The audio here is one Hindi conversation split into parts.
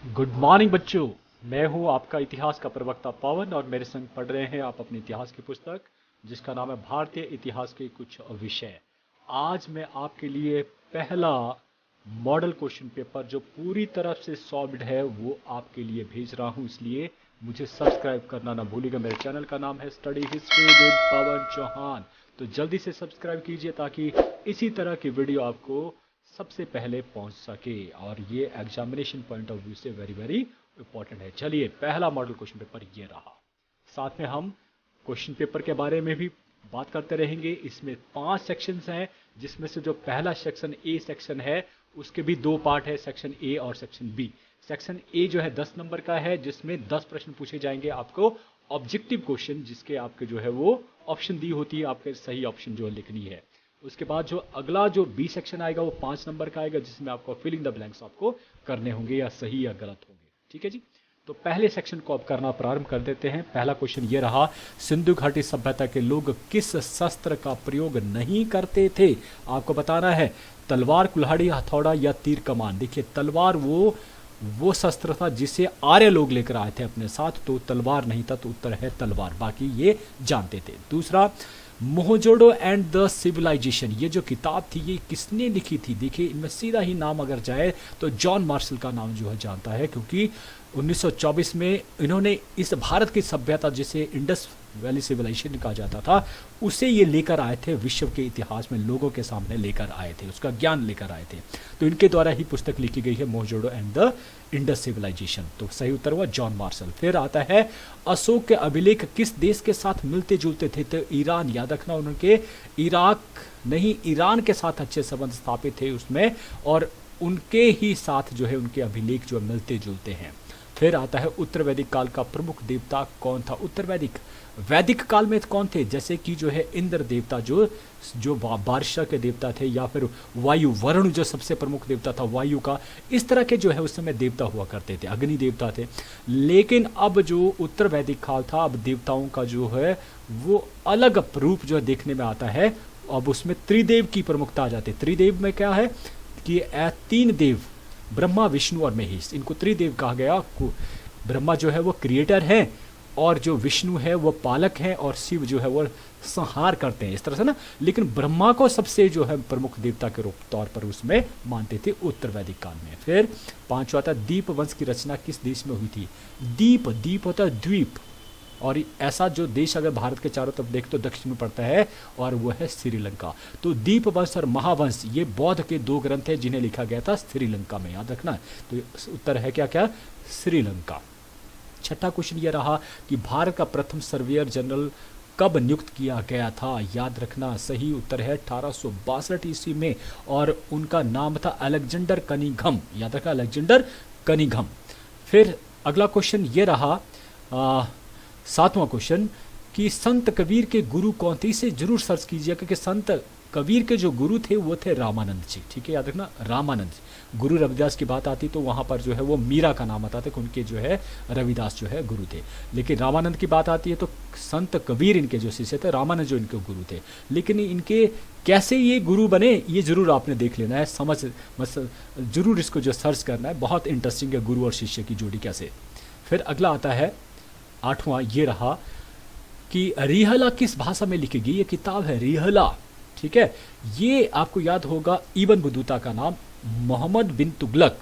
गुड मॉर्निंग बच्चों। मैं हूं आपका इतिहास का प्रवक्ता पवन और मेरे संग पढ़ रहे हैं आप अपने इतिहास की पुस्तक जिसका नाम है भारतीय इतिहास के कुछ विषय। आज मैं आपके लिए पहला मॉडल क्वेश्चन पेपर जो पूरी तरह से सॉल्व्ड है वो आपके लिए भेज रहा हूं, इसलिए मुझे सब्सक्राइब करना ना भूलिएगा। मेरे चैनल का नाम है स्टडी हिस्ट्री विद पवन चौहान। तो जल्दी से सब्सक्राइब कीजिए ताकि इसी तरह की वीडियो आपको सबसे पहले पहुंच सके, और ये एग्जामिनेशन पॉइंट ऑफ व्यू से वेरी वेरी इंपॉर्टेंट है। चलिए, पहला मॉडल क्वेश्चन पेपर ये रहा। साथ में हम क्वेश्चन पेपर के बारे में भी बात करते रहेंगे। इसमें 5 सेक्शंस हैं, जिसमें से जो पहला सेक्शन ए सेक्शन है उसके भी 2 पार्ट है, सेक्शन ए और सेक्शन बी। सेक्शन ए जो है 10 नंबर का है, जिसमें 10 प्रश्न पूछे जाएंगे आपको, ऑब्जेक्टिव क्वेश्चन, जिसके आपके जो है वो ऑप्शन दी होती है, आपके सही ऑप्शन जो लिखनी है। उसके बाद जो अगला जो बी सेक्शन आएगा वो 5 नंबर का आएगा, जिसमें आपको फिलिंग द ब्लैंक्स आपको करने होंगे, या सही या गलत होंगे। ठीक है जी। तो पहले सेक्शन को अब करना प्रारंभ कर देते हैं। पहला क्वेश्चन ये रहा, सिंधु घाटी सभ्यता के लोग किस शस्त्र का प्रयोग नहीं करते थे? आपको बताना है, तलवार, कुल्हाड़ी, हथौड़ा या तीर कमान। देखिए, तलवार वो शस्त्र था जिसे आर्य लोग लेकर आए थे अपने साथ, तो तलवार नहीं था, तो उत्तर है तलवार। बाकी ये जानते थे। दूसरा, मोहजोडो एंड द सिविलाइजेशन, ये जो किताब थी ये किसने लिखी थी? देखिए, इनमें सीधा ही नाम अगर जाए तो जॉन मार्शल का नाम जो है जानता है, क्योंकि 1924 में इन्होंने इस भारत की सभ्यता, जिसे इंडस वैली सिविलाइजेशन कहा जाता था, उसे ये लेकर आए थे, विश्व के इतिहास में लोगों के सामने लेकर आए थे, उसका ज्ञान लेकर आए थे। तो इनके द्वारा ही पुस्तक लिखी गई है, मोहजोडो एंड द इंडस सिविलाइजेशन। तो सही उत्तर हुआ जॉन मार्शल। फिर आता है, अशोक के अभिलेख किस देश के साथ मिलते जुलते थे? तो ईरान। याद रखना, उनके इराक नहीं, ईरान के साथ अच्छे संबंध स्थापित थे उसमें, और उनके ही साथ जो है उनके अभिलेख जो मिलते जुलते हैं। फिर आता है, उत्तर वैदिक काल का प्रमुख देवता कौन था? उत्तर वैदिक काल में कौन थे? जैसे कि जो है इंद्र देवता, जो बारिश के देवता थे, या फिर वायु, वरुण जो सबसे प्रमुख देवता था वायु का, इस तरह के जो है उस समय देवता हुआ करते थे, अग्नि देवता थे। लेकिन अब जो उत्तर वैदिक काल था, अब देवताओं का जो है वो अलग रूप जो देखने में आता है। अब उसमें त्रिदेव की प्रमुखता आ जाती है। त्रिदेव में क्या है कि 3 देव, ब्रह्मा, विष्णु और महेश, इनको त्रिदेव कहा गया। ब्रह्मा जो है वो क्रिएटर है, और जो विष्णु है वो पालक है, और शिव जो है वो संहार करते हैं, इस तरह से ना। लेकिन ब्रह्मा को सबसे जो है प्रमुख देवता के रूप तौर पर उसमें मानते थे उत्तर वैदिक काल में। फिर 5वां आता, दीप वंश की रचना किस देश में हुई थी? दीप होता है द्वीप, और ऐसा जो देश अगर भारत के चारों तरफ देख तो दक्षिण में पड़ता है, और वो है श्रीलंका। तो दीप वंश और महावंश ये बौद्ध के 2 ग्रंथ हैं जिन्हें लिखा गया था श्रीलंका में, याद रखना। तो उत्तर है क्या क्या? श्रीलंका। छठा क्वेश्चन ये रहा कि भारत का प्रथम सर्वेयर जनरल कब नियुक्त किया गया था? याद रखना, सही उत्तर है 1862 ईस्वी में, और उनका नाम था अलेक्जेंडर कनिंघम। याद रखना, अलेक्जेंडर कनिंघम। फिर अगला क्वेश्चन ये रहा, 7वां क्वेश्चन, कि संत कबीर के गुरु कौन थे? इसे जरूर सर्च कीजिए, क्योंकि संत कबीर के जो गुरु थे वो थे रामानंद जी। ठीक है, याद रखना, रामानंद। गुरु रविदास की बात आती तो वहाँ पर जो है वो मीरा का नाम आता था कि उनके जो है रविदास जो है गुरु थे। लेकिन रामानंद की बात आती है तो संत कबीर इनके जो शिष्य थे, रामानंद जो इनके गुरु थे। लेकिन इनके कैसे ये गुरु बने ये जरूर आपने देख लेना है, जरूर इसको जो सर्च करना है। बहुत इंटरेस्टिंग है गुरु और शिष्य की जोड़ी कैसे। फिर अगला आता है 8वां, ये रहा कि रिहला किस भाषा में लिखी गई? ये किताब है रिहला। ठीक है, ये आपको याद होगा इब्न बतूता का नाम। मोहम्मद बिन तुगलक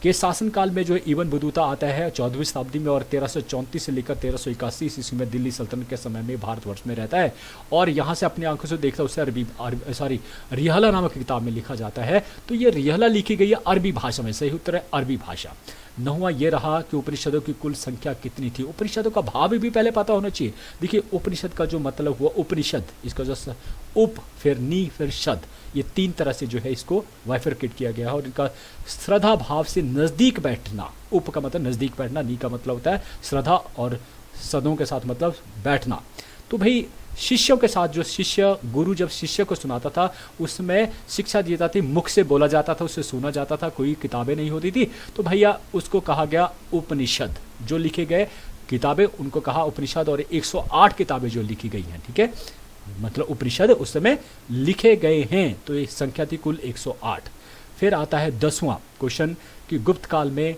के शासनकाल में जो है इब्न बतूता आता है 14वीं शताब्दी में, और 1334 से लेकर 1381 ईस्वी में दिल्ली सल्तनत के समय में भारतवर्ष में रहता है, और यहाँ से अपनी आंखों से देखता है। उसे रिहला नामक किताब में लिखा जाता है। तो ये रिहला लिखी गई है अरबी भाषा में। सही उत्तर है अरबी भाषा। 9वां ये रहा कि उपनिषदों की कुल संख्या कितनी थी? उपनिषदों का भाव भी पहले पता होना चाहिए। देखिए, उपनिषद का जो मतलब हुआ उपनिषद, इसका जो उप फिर नी फिर शद, ये 3 तरह से जो है इसको वाइफरकेट किया गया है, और इनका श्रद्धा भाव से नज़दीक बैठना। उप का मतलब नज़दीक बैठना, नी का मतलब होता है श्रद्धा, और सदों के साथ मतलब बैठना। तो भाई शिष्यों के साथ, जो शिष्य गुरु जब शिष्य को सुनाता था उसमें शिक्षा दी जाती, मुख से बोला जाता था, उसे सुना जाता था, कोई किताबें नहीं होती थी, तो भैया उसको कहा गया उपनिषद। जो लिखे गए किताबें उनको कहा उपनिषद, और 108 किताबें जो लिखी गई हैं, ठीक है, मतलब उपनिषद उस समय लिखे गए हैं, तो ये संख्या थी कुल 108। फिर आता है 10वां क्वेश्चन कि गुप्त काल में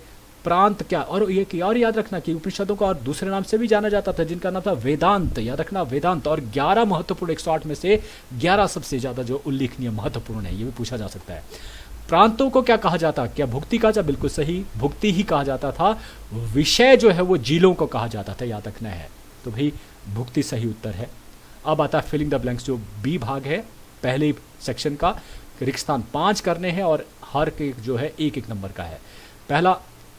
प्रांत क्या, और ये और याद रखना कि उपनिषदों को और दूसरे नाम से भी जाना जाता था जिनका नाम था वेदांत, याद रखना वेदांत। और 11 महत्वपूर्ण 108 में से 11 सबसे ज्यादा जो उल्लेखनीय महत्वपूर्ण है, ये भी पूछा जा सकता है। प्रांतों को क्या कहा जाता, क्या भुक्ति कहा जाता, बिल्कुल सही, भुक्ति ही कहा जाता था। विषय जो है वो जिलों को कहा जाता था, याद रखना है। तो भाई भुक्ति सही उत्तर है। अब आता है फिलिंग द ब्लैंक्स, जो बी भाग है पहले सेक्शन का। रिक्त स्थान 5 करने हैं और हर के जो है एक एक नंबर का है। पहला,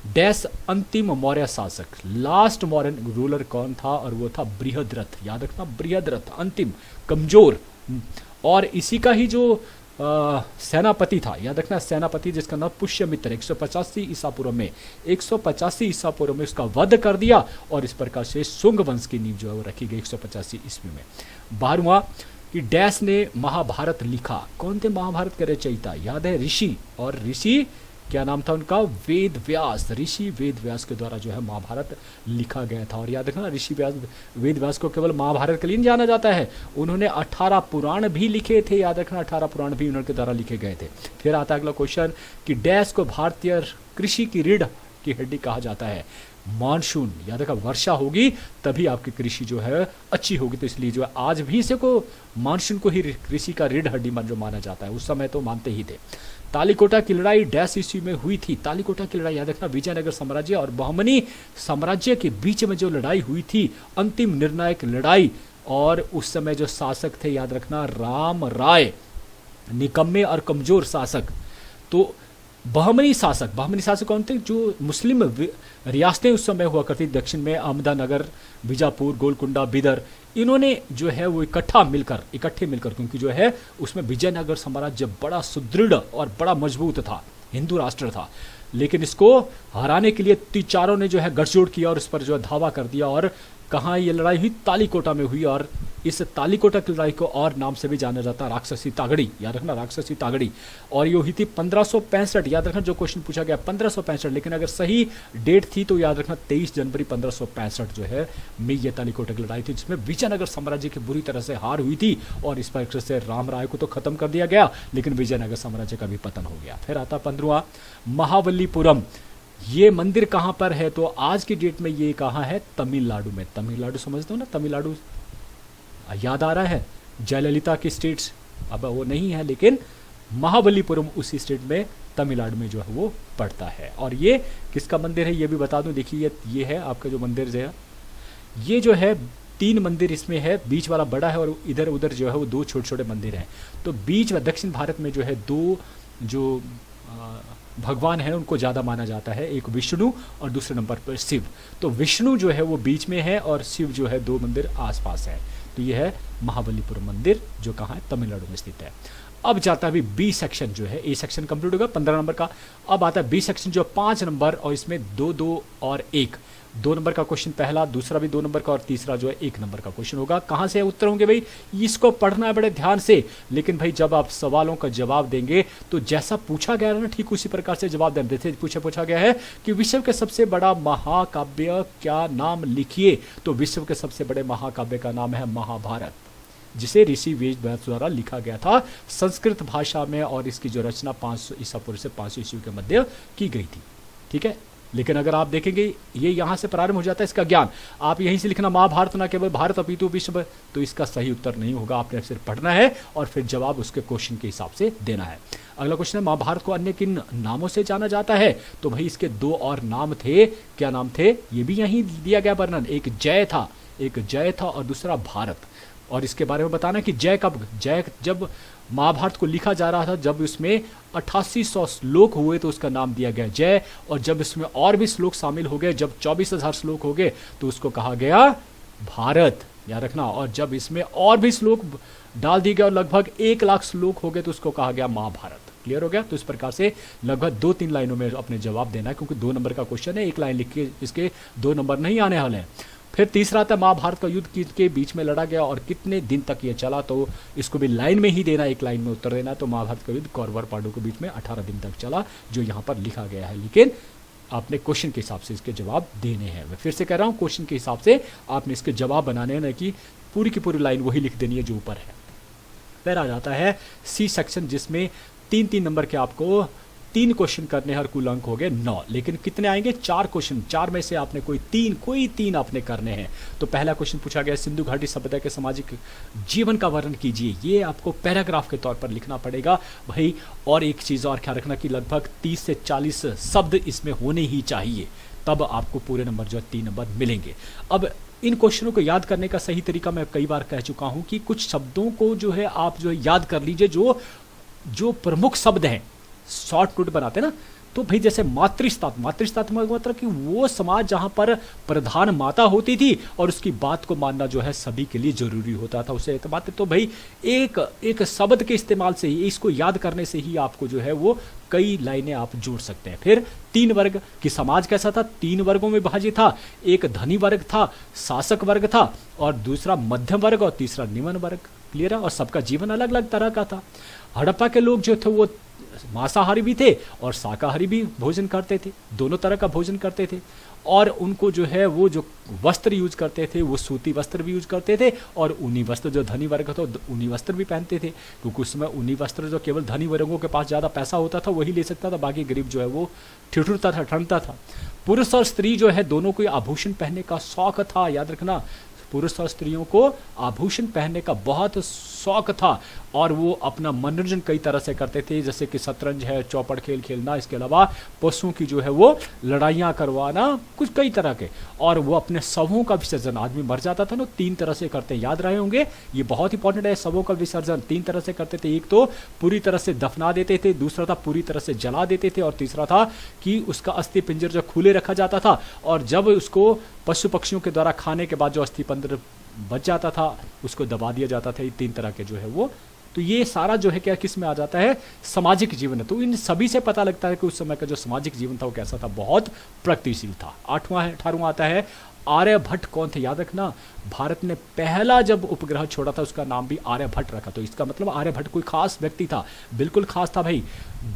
डैश अंतिम मौर्य शासक, लास्ट मौर्य रूलर कौन था, और वो था बृहद्रथ, याद रखना बृहद्रथ, अंतिम, कमजोर। और इसी का ही जो सेनापति था, याद रखना सेनापति, जिसका नाम पुष्यमित्र, 185 ईसा पूर्व में 185 ईसा पूर्व में उसका वध कर दिया, और इस प्रकार से शुंग वंश की नींव जो है वो रखी गई 185 ईस्वी में। 12वां कि डैश ने महाभारत लिखा, कौन थे महाभारत के रचयिता, याद है ऋषि, और ऋषि क्या नाम था उनका, वेद व्यास, ऋषि वेद व्यास के द्वारा जो है महाभारत लिखा गया था। और याद रखना ऋषि व्यास वेद व्यास को केवल महाभारत के लिए नहीं जाना जाता है, उन्होंने 18 पुराण भी लिखे थे, याद रखना 18 पुराण भी उनके द्वारा लिखे गए थे। फिर आता है अगला क्वेश्चन कि डैश को भारतीय कृषि की रीढ़ की हड्डी कहा जाता है, मानसून, याद रखा वर्षा होगी तभी आपकी कृषि जो है अच्छी होगी, तो इसलिए जो है आज भी इसे को मानसून को ही कृषि का रीढ़ हड्डी जो माना जाता है, उस समय तो मानते ही थे। तालीकोटा की लड़ाई डैश ईस्वी में हुई थी, तालीकोटा की लड़ाई याद रखना विजयनगर साम्राज्य और बहमनी साम्राज्य के बीच में जो लड़ाई हुई थी, अंतिम निर्णायक लड़ाई, और उस समय जो शासक थे याद रखना राम राय, निकम्मे और कमजोर शासक। तो बहमनी शासक कौन थे, जो मुस्लिम रियासतें उस समय हुआ करती दक्षिण में, अहमदानगर, बीजापुर, गोलकुंडा, बिदर, इन्होंने जो है वो इकट्ठे मिलकर क्योंकि जो है उसमें विजयनगर साम्राज्य बड़ा सुदृढ़ और बड़ा मजबूत था, हिंदू राष्ट्र था, लेकिन इसको हराने के लिए चारों ने जो है गठजोड़ किया और इस पर जो है धावा कर दिया। और कहाँ ये लड़ाई हुई, तालीकोटा में हुई, और इस तालीकोटा की लड़ाई को और नाम से भी जाना जाता है राक्षसी तागड़ी, याद रखना राक्षसी तागड़ी। और ये हुई थी 1565, याद रखना जो क्वेश्चन पूछा गया 1565, लेकिन अगर सही डेट थी तो याद रखना 23 जनवरी 1565 जो है में ये तालीकोटा की लड़ाई थी, जिसमें विजयनगर साम्राज्य की बुरी तरह से हार हुई थी, और इस प्रकार से राम राय को तो खत्म कर दिया गया, लेकिन विजयनगर साम्राज्य का भी पतन हो गया। फिर आता 15वां, महाबलीपुरम, ये मंदिर कहां पर है, तो आज की डेट में ये कहां है, तमिलनाडु में। तमिलनाडु समझते हो ना, तमिलनाडु याद आ रहा है, जयललिता की स्टेट्स, अब वो नहीं है, लेकिन महाबलीपुरम उसी स्टेट में तमिलनाडु में जो है वो पड़ता है। और ये किसका मंदिर है ये भी बता दूं, देखिए ये है आपका जो मंदिर है, ये जो है 3 मंदिर इसमें है, बीच वाला बड़ा है और इधर उधर जो है वो 2 छोटे छोटे मंदिर हैं। तो बीच में दक्षिण भारत में जो है 2 जो भगवान है उनको ज़्यादा माना जाता है, एक विष्णु और दूसरे नंबर पर शिव। तो विष्णु जो है वो बीच में है और शिव जो है 2 मंदिर आसपास है। तो ये है महाबलीपुरम मंदिर, जो कहाँ है, तमिलनाडु में स्थित है। अब जाता है अभी बी सेक्शन जो है, ए सेक्शन कंप्लीट होगा 15 नंबर का। अब आता है बी सेक्शन जो 5 नंबर, और इसमें 2 2 और 1, 2 नंबर का क्वेश्चन पहला, दूसरा भी 2 नंबर का, और तीसरा जो है 1 नंबर का क्वेश्चन होगा। कहाँ से उत्तर होंगे भाई, इसको पढ़ना है बड़े ध्यान से, लेकिन भाई जब आप सवालों का जवाब देंगे तो जैसा पूछा गया है ना ठीक उसी प्रकार से जवाब देना। जैसे पूछा गया है कि विश्व के सबसे बड़ा महाकाव्य क्या नाम लिखिए, तो विश्व के सबसे बड़े महाकाव्य का नाम है महाभारत, जिसे ऋषि वेद व्यास द्वारा लिखा गया था संस्कृत भाषा में, और इसकी जो रचना 500 ईसा पूर्व से 500 ईस्वी के मध्य की गई थी। ठीक है, लेकिन अगर आप देखेंगे ये यहां से प्रारंभ हो जाता है इसका ज्ञान, आप यहीं से लिखना महाभारत ना केवल भारत अपितु विश्व, तो इसका सही उत्तर नहीं होगा। आपने सिर्फ पढ़ना है और फिर जवाब उसके क्वेश्चन के हिसाब से देना है। अगला क्वेश्चन है, महाभारत को अन्य किन नामों से जाना जाता है, तो भाई इसके 2 और नाम थे, क्या नाम थे, ये भी यहीं दिया गया वर्णन, एक जय था और दूसरा भारत। और इसके बारे में बताना कि जय जब महाभारत को लिखा जा रहा था, जब इसमें 8800 श्लोक हुए तो उसका नाम दिया गया जय, और जब इसमें और भी श्लोक शामिल हो गए, जब 24,000 श्लोक हो गए तो उसको कहा गया भारत, याद रखना। और जब इसमें और भी श्लोक डाल दिए गए और लगभग 1 लाख श्लोक हो गए तो उसको कहा गया महाभारत। क्लियर हो गया। तो इस प्रकार से लगभग 2-3 लाइनों में अपने जवाब देना है, क्योंकि 2 नंबर का क्वेश्चन है, 1 लाइन लिख के इसके 2 नंबर नहीं आने वाले हैं। फिर तीसरा था महाभारत का युद्ध किसके बीच में लड़ा गया और कितने दिन तक ये चला, तो इसको भी लाइन में ही देना, 1 लाइन में उत्तर देना। तो महाभारत का युद्ध कौरव और पांडव के बीच में 18 दिन तक चला, जो यहाँ पर लिखा गया है, लेकिन आपने क्वेश्चन के हिसाब से इसके जवाब देने हैं। मैं फिर से कह रहा हूँ, क्वेश्चन के हिसाब से आपने इसके जवाब बनाने हैं, न कि पूरी की पूरी लाइन वही लिख देनी है जो ऊपर है। फिर आ जाता है सी सेक्शन, जिसमें 3-3 नंबर के आपको 3 क्वेश्चन करने, हर कुल अंक हो गए 9, लेकिन कितने आएंगे? 4 क्वेश्चन, 4 में से आपने कोई तीन आपने करने हैं। तो पहला क्वेश्चन पूछा गया सिंधु घाटी सभ्यता के सामाजिक जीवन का वर्णन कीजिए, ये आपको पैराग्राफ के तौर पर लिखना पड़ेगा भाई। और एक चीज़ और ख्याल रखना कि लगभग 30 से 40 शब्द इसमें होने ही चाहिए, तब आपको पूरे नंबर जो है 3 नंबर मिलेंगे। अब इन क्वेश्चनों को याद करने का सही तरीका मैं कई बार कह चुका हूं कि कुछ शब्दों को जो है आप जो है याद कर लीजिए, जो प्रमुख शब्द हैं, शॉर्ट नोट बनाते हैं ना, तो भाई जैसे मातृस्तात मतलब कि वो समाज जहां पर प्रधान माता होती थी और उसकी बात को मानना जो है सभी के लिए जरूरी होता था, उसे बात। तो भाई एक शब्द के इस्तेमाल से ही, इसको याद करने से ही आपको जो है वो कई लाइनें आप जोड़ सकते हैं। फिर 3 वर्ग कि समाज कैसा था, 3 वर्गों में विभाजित था। एक धनी वर्ग था, शासक वर्ग था, और दूसरा मध्यम वर्ग, और तीसरा निम्न वर्ग। क्लियर है? और सबका जीवन अलग अलग तरह का था। हड़प्पा के लोग जो थे वो मांसाहारी भी थे और शाकाहारी भी भोजन करते थे, दोनों तरह का भोजन करते थे। और उनको जो है वो जो वस्त्र यूज करते थे वो सूती वस्त्र भी यूज करते थे, और ऊनी वस्त्र, जो धनी वर्ग था ऊनी वस्त्र भी पहनते थे, क्योंकि उस समय ऊनी वस्त्र जो केवल धनी वर्गों के पास ज़्यादा पैसा होता था वही ले सकता था, बाकी गरीब जो है वो ठिठुरता था, ठंडता था। पुरुष और स्त्री जो है दोनों को आभूषण पहनने का शौक था, याद रखना, पुरुष और स्त्रियों को आभूषण पहनने का बहुत शौक था, और वो अपना मनोरंजन कई तरह से करते थे, जैसे कि शतरंज है, चौपड़ खेल खेलना, इसके अलावा पशुओं की जो है वो लड़ाइयाँ करवाना, कुछ कई तरह के। और वो अपने शवों का विसर्जन, आदमी मर जाता था ना, 3 तरह से करते हैं, याद रहे होंगे, ये बहुत इंपॉर्टेंट है। शवों का विसर्जन 3 तरह से करते थे। एक तो पूरी तरह से दफना देते थे, दूसरा था पूरी तरह से जला देते थे, और तीसरा था कि उसका अस्थि पिंजर जो खुले रखा जाता था, और जब उसको पशु पक्षियों के द्वारा खाने के बाद जो अस्थि पिंजर बच जाता था उसको दबा दिया जाता था। ये 3 तरह के जो है वो, तो ये सारा जो है क्या किस में आ जाता है, सामाजिक जीवन है। तो इन सभी से पता लगता है कि उस समय का जो सामाजिक जीवन था वो कैसा था, बहुत प्रगतिशील था। 18वां आता है आर्यभट्ट। कौन थे? याद रखना, भारत ने पहला जब उपग्रह छोड़ा था उसका नाम भी आर्यभट्ट रखा। तो इसका मतलब आर्यभट्ट कोई खास व्यक्ति था, बिल्कुल खास था भाई।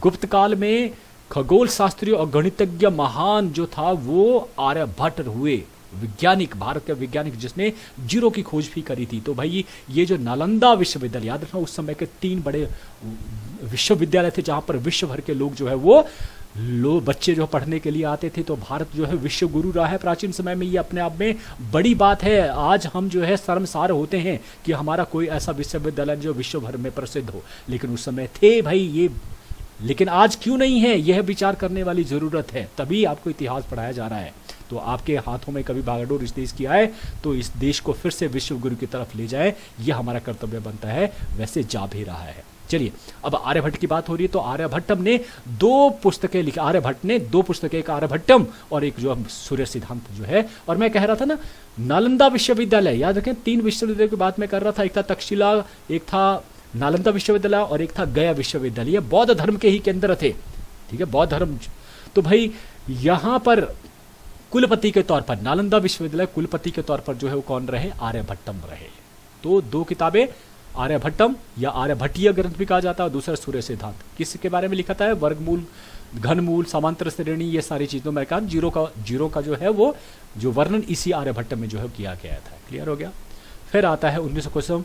गुप्त काल में खगोल शास्त्री और गणितज्ञ महान जो था वो आर्यभट्ट हुए, वैज्ञानिक, भारत के वैज्ञानिक जिसने जीरो की खोज भी करी थी। तो भाई ये जो नालंदा विश्वविद्यालय, याद रखना उस समय के 3 बड़े विश्वविद्यालय थे जहां पर विश्व भर के लोग जो है वो बच्चे जो पढ़ने के लिए आते थे। तो भारत जो है विश्व गुरु रहा है प्राचीन समय में, ये अपने आप में बड़ी बात है। आज हम जो है शर्मसार होते हैं कि हमारा कोई ऐसा विश्वविद्यालय जो विश्व भर में प्रसिद्ध हो, लेकिन उस समय थे भाई ये। लेकिन आज क्यों नहीं है, यह विचार करने वाली जरूरत है, तभी आपको इतिहास पढ़ाया जा रहा है। तो आपके हाथों में कभी बागडोर इस देश की आए तो इस देश को फिर से विश्व गुरु की तरफ ले जाए, यह हमारा कर्तव्य बनता है, वैसे जा भी रहा है। चलिए, अब आर्यभट्ट की बात हो रही है, तो आर्यभट्टम ने 2 पुस्तकें लिखी। आर्यभट्ट ने 2 पुस्तकें, एक आर्यभट्टम और एक जो सूर्य सिद्धांत जो है। और मैं कह रहा था ना, नालंदा विश्वविद्यालय, याद रखें 3 विश्वविद्यालय की बात मैं कर रहा था, एक था तक्षशिला, एक था नालंदा विश्वविद्यालय और एक था गया विश्वविद्यालय। बौद्ध धर्म के ही केंद्र थे, ठीक है, बौद्ध धर्म। तो भाई यहां पर कुलपति के तौर पर, नालंदा विश्वविद्यालय कुलपति के तौर पर जो है वो कौन रहे, आर्यभट्टम रहे। तो 2 किताबें, आर्यभट्टम या आर्यभट्टीय ग्रंथ भी कहा जाता है, और दूसरा सूर्य सिद्धांत। किसके बारे में लिखा था है, वर्गमूल, घनमूल, समांतर श्रेणी, ये सारी चीजों में कहा, जीरो का जो है वो जो वर्णन इसी आर्यभट्ट में जो है किया गया था। क्लियर हो गया। फिर आता है 19 क्वेश्चन,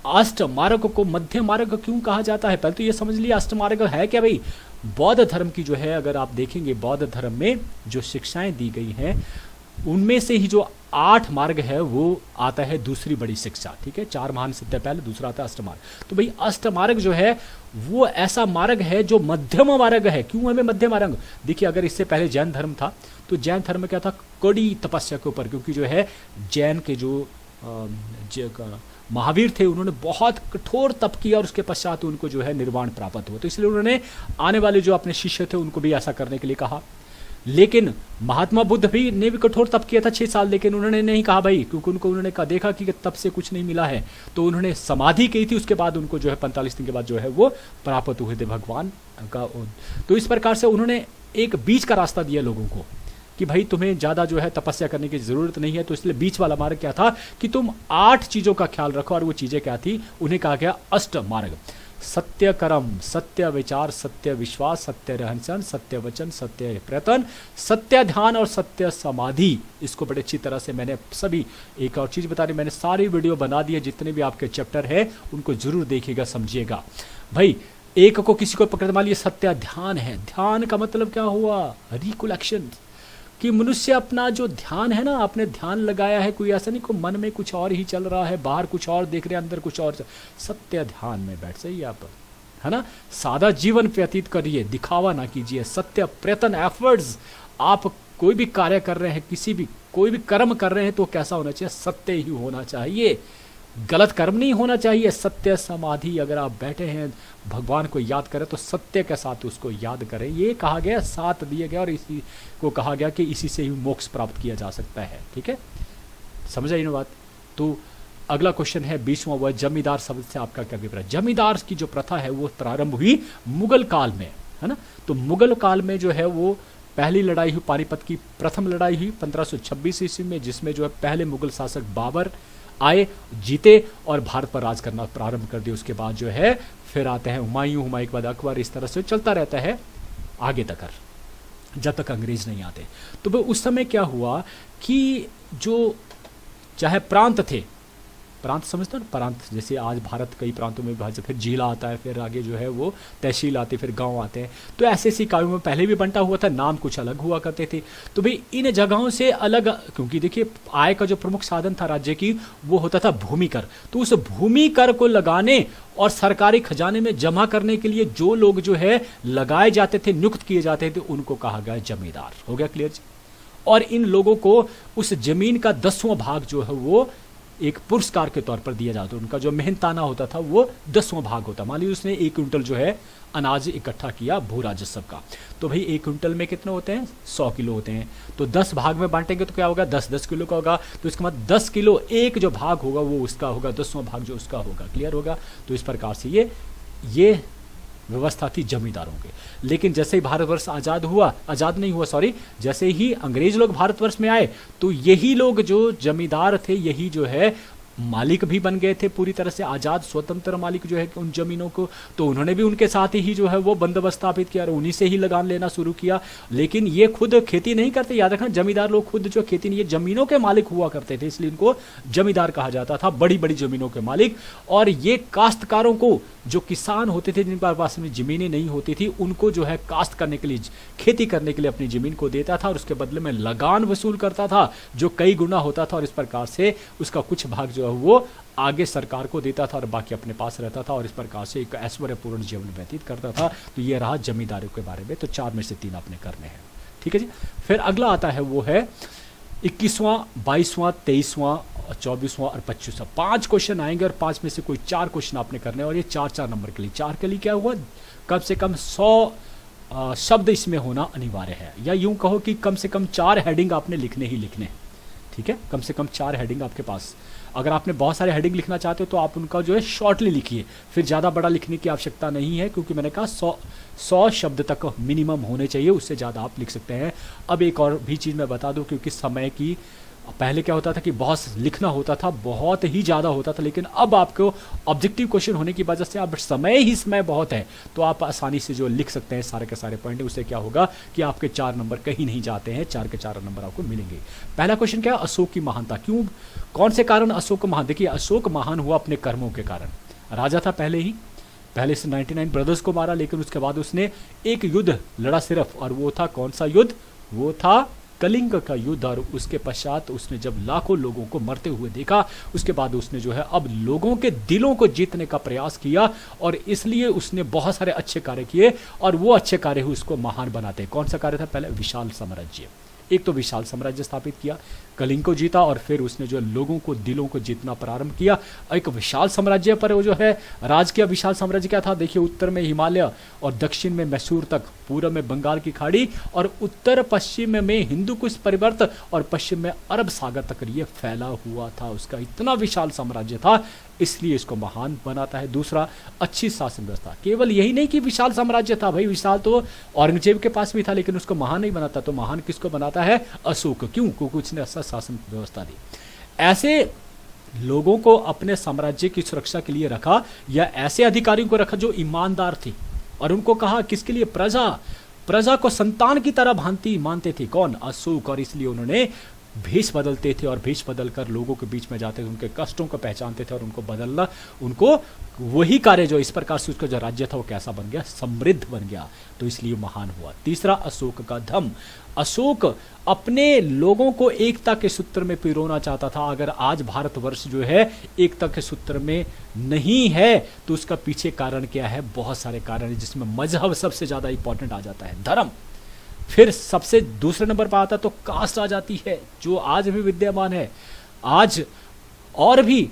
अष्टमार्ग को मध्य मार्ग क्यों कहा जाता है? पहले तो ये समझ लिया अष्टमार्ग है क्या भाई। बौद्ध धर्म की जो है, अगर आप देखेंगे बौद्ध धर्म में जो शिक्षाएं दी गई हैं उनमें से ही जो 8 मार्ग है वो आता है दूसरी बड़ी शिक्षा, ठीक है। 4 महान सत्य पहले, दूसरा आता है अष्टमार्ग। तो भाई अष्टमार्ग जो है वो ऐसा मार्ग है जो मध्यम मार्ग है। क्यों हमें मध्य मार्ग? देखिए, अगर इससे पहले जैन धर्म था तो जैन धर्म में क्या था, कड़ी तपस्या के ऊपर, क्योंकि जो है जैन के जो महावीर थे उन्होंने बहुत कठोर तप किया और उसके पश्चात उनको जो है निर्वाण प्राप्त हुआ। तो इसलिए उन्होंने आने वाले जो अपने शिष्य थे उनको भी ऐसा करने के लिए कहा। लेकिन महात्मा बुद्ध भी ने भी कठोर तप किया था 6 साल, लेकिन उन्होंने नहीं कहा भाई, क्योंकि उन्होंने कहा, देखा कि तप से कुछ नहीं मिला है, तो उन्होंने समाधि की थी। उसके बाद उनको जो है 45 दिन के बाद जो है वो प्राप्त हुए थे भगवान का। तो इस प्रकार से उन्होंने एक बीच का रास्ता दिया लोगों को कि भाई तुम्हें ज़्यादा जो है तपस्या करने की ज़रूरत नहीं है। तो इसलिए बीच वाला मार्ग क्या था कि तुम 8 चीज़ों का ख्याल रखो, और वो चीज़ें क्या थी, उन्हें कहा गया अष्ट मार्ग। सत्य कर्म, सत्य विचार, सत्य विश्वास, सत्य रहन सहन, सत्य वचन, सत्य प्रयत्न, सत्य ध्यान और सत्य समाधि। इसको बड़े अच्छी तरह से मैंने सभी, एक और चीज़ बता रही, मैंने सारी वीडियो बना दी है, जितने भी आपके चैप्टर हैं उनको जरूर देखिएगा, समझिएगा भाई। एक को किसी को पकड़, मान लिया सत्य ध्यान है, ध्यान का मतलब क्या हुआ, रिकलेक्शन, कि मनुष्य अपना जो ध्यान है ना, आपने ध्यान लगाया है, कोई ऐसा नहीं को मन में कुछ और ही चल रहा है, बाहर कुछ और देख रहे हैं, अंदर कुछ और सत्य ध्यान में बैठ जाइए आप, है ना। सादा जीवन व्यतीत करिए, दिखावा ना कीजिए, सत्य प्रयत्न एफर्ट्स। आप कोई भी कार्य कर रहे हैं, किसी भी कोई भी कर्म कर रहे हैं तो कैसा होना चाहिए, सत्य ही होना चाहिए, गलत कर्म नहीं होना चाहिए। सत्य समाधि, अगर आप बैठे हैं भगवान को याद करें तो सत्य के साथ उसको याद करें, ये कहा गया, साथ दिए गया, और इसी को कहा गया कि इसी से ही मोक्ष प्राप्त किया जा सकता है। ठीक है, समझ आई ना बात। तो अगला क्वेश्चन है 20वां, वह जमींदार शब्द से आपका क्या अभिप्राय। जमींदार की जो प्रथा है वो प्रारंभ हुई मुगल काल में, है ना। तो मुगल काल में जो है वो पहली लड़ाई हुई, पानीपत की प्रथम लड़ाई हुई 1526 ईस्वी में, जिसमें जो है पहले मुगल शासक बाबर आए, जीते और भारत पर राज करना प्रारंभ कर दिया। उसके बाद जो है फिर आते हैं हुमायूं, हुमायूं के बाद अकबर, इस तरह से चलता रहता है आगे तक, जब तक अंग्रेज नहीं आते। तो उस समय क्या हुआ कि जो चाहे प्रांत थे, प्रांत समझते हो ना, प्रांत, जैसे आज भारत कई प्रांतों में विभाजित, फिर जिला आता है, फिर आगे जो है वो तहसील आती है, फिर गांव आते हैं। तो ऐसे ऐसी इकाइयों में पहले भी बंटा हुआ था, नाम कुछ अलग हुआ करते थे। तो भाई इन जगहों से अलग, क्योंकि देखिए आय का जो प्रमुख साधन था राज्य की वो होता था भूमि कर। तो उस भूमि कर को लगाने और सरकारी खजाने में जमा करने के लिए जो लोग जो है लगाए जाते थे, नियुक्त किए जाते थे, उनको कहा गया जमींदार। हो गया क्लियर जी। और इन लोगों को उस जमीन का 10वां भाग जो है वो एक पुरस्कार के तौर पर दिया जाता, उनका जो मेहनताना होता था वो 10वां भाग होता। मान लीजिए उसने 1 क्विंटल जो है अनाज इकट्ठा किया भू राजस्व का, तो भाई 1 क्विंटल में कितने होते हैं, 100 किलो होते हैं। तो 10 भाग में बांटेंगे तो क्या होगा, 10-10 किलो का होगा। तो इसके बाद 10 किलो एक जो भाग होगा वो उसका होगा, 10वां भाग जो उसका होगा। क्लियर होगा। तो इस प्रकार से ये व्यवस्था थी जमींदारों के। लेकिन जैसे ही भारतवर्ष आजाद नहीं हुआ, सॉरी, जैसे ही अंग्रेज लोग भारतवर्ष में आए तो यही लोग जो जमींदार थे, यही जो है मालिक भी बन गए थे, पूरी तरह से आजाद स्वतंत्र मालिक जो है उन जमीनों को। तो उन्होंने भी उनके साथ ही जो है वो बंदोबस्त स्थापित किया और उन्हीं से ही लगान लेना शुरू किया। लेकिन ये खुद खेती नहीं करते, याद रखना, जमींदार लोग खुद जो खेती नहीं, ये जमीनों के मालिक हुआ करते थे, इसलिए इनको जमींदार कहा जाता था, बड़ी बड़ी जमीनों के मालिक। और ये काश्तकारों को, जो किसान होते थे जिनके पास में जमीनें नहीं होती थी, उनको जो है काश्त करने के लिए, खेती करने के लिए अपनी जमीन को देता था और उसके बदले में लगान वसूल करता था, जो कई गुना होता था। और इस प्रकार से उसका कुछ भाग जो है वो आगे सरकार को देता था और बाकी अपने पास रहता था और इस प्रकार से एक ऐश्वर्यपूर्ण जीवन व्यतीत करता था। तो ये रहा जमींदारों के बारे में। तो 4 में से 3 आपने करने हैं। ठीक है जी। फिर अगला आता है वो है 21वां, 22वां, 23वां, 24वां और 25वां। 5 क्वेश्चन आएंगे और 5 में से कोई 4 क्वेश्चन आपने करने हैं और ये 4-4 नंबर के लिए। 4 के लिए क्या हुआ, कम से कम 100 शब्द इसमें होना अनिवार्य है, या यूं कहो कि कम से कम 4 हेडिंग आपने लिखने ही लिखने। ठीक है, कम से कम 4 हेडिंग आपके पास। अगर आपने बहुत सारे हेडिंग लिखना चाहते हो तो आप उनका जो है शॉर्टली लिखिए, फिर ज़्यादा बड़ा लिखने की आवश्यकता नहीं है, क्योंकि मैंने कहा 100 शब्द तक मिनिमम होने चाहिए, उससे ज़्यादा आप लिख सकते हैं। अब एक और भी चीज़ मैं बता दूं, क्योंकि समय की, पहले क्या होता था कि बहुत लिखना होता था, बहुत ही ज़्यादा होता था, लेकिन अब आपको ऑब्जेक्टिव क्वेश्चन होने की वजह से अब समय बहुत है, तो आप आसानी से जो लिख सकते हैं सारे के सारे पॉइंट। उससे क्या होगा कि आपके 4 नंबर कहीं नहीं जाते हैं, 4 के 4 नंबर आपको मिलेंगे। पहला क्वेश्चन क्या है, अशोक की महानता। क्यों, कौन से कारण अशोक महान। देखिए, अशोक महान हुआ अपने कर्मों के कारण। राजा था पहले से 99 ब्रदर्स को मारा, लेकिन उसके बाद उसने एक युद्ध लड़ा सिर्फ, और वो था कौन सा युद्ध, वो था कलिंग का युद्ध। और उसके पश्चात उसने जब लाखों लोगों को मरते हुए देखा, उसके बाद उसने जो है अब लोगों के दिलों को जीतने का प्रयास किया, और इसलिए उसने बहुत सारे अच्छे कार्य किए, और वो अच्छे कार्य ही उसको महान बनाते हैं। कौन सा कार्य था, पहले विशाल साम्राज्य, एक तो विशाल साम्राज्य स्थापित किया, कलिंग को जीता, और फिर उसने जो लोगों को दिलों को जीतना प्रारंभ किया। एक विशाल साम्राज्य पर वो जो है राज किया। विशाल साम्राज्य क्या था, देखिए, उत्तर में हिमालय और दक्षिण में मैसूर तक, पूर्व में बंगाल की खाड़ी, और उत्तर पश्चिम में हिंदू कुश परिवर्त, और पश्चिम में अरब सागर तक ये फैला हुआ था। उसका इतना विशाल साम्राज्य था, इसलिए इसको महान बनाता है। दूसरा, अच्छी शासन व्यवस्था। केवल यही नहीं कि विशाल साम्राज्य था, भाई विशाल तो औरंगजेब के पास भी था, लेकिन उसको महान नहीं बनाता। तो महान किसको बनाता है, अशोक। क्यों, क्योंकि उसने अच्छा शासन व्यवस्था दी। ऐसे लोगों को अपने साम्राज्य की सुरक्षा के लिए रखा, या ऐसे अधिकारियों को रखा जो ईमानदार थे, और उनको कहा किसके लिए, प्रजा को संतान की तरह भांति मानते थे। कौन, अशोक। और इसलिए उन्होंने भेष बदलते थे और भेष बदलकर लोगों के बीच में जाते थे, उनके कष्टों को पहचानते थे और उनको बदलना, उनको वही कार्य जो इस प्रकार से उसका जो राज्य था वो कैसा बन गया, समृद्ध बन गया, तो इसलिए महान हुआ। तीसरा, अशोक का धम्म। अशोक अपने लोगों को एकता के सूत्र में पिरोना चाहता था। अगर आज भारतवर्ष जो है एकता के सूत्र में नहीं है तो उसका पीछे कारण क्या है, बहुत सारे कारण है, जिसमें मजहब सबसे ज्यादा इंपॉर्टेंट आ जाता है, धर्म। फिर सबसे दूसरे नंबर पर आता तो कास्ट आ जाती है, जो आज भी विद्यमान है आज। और भी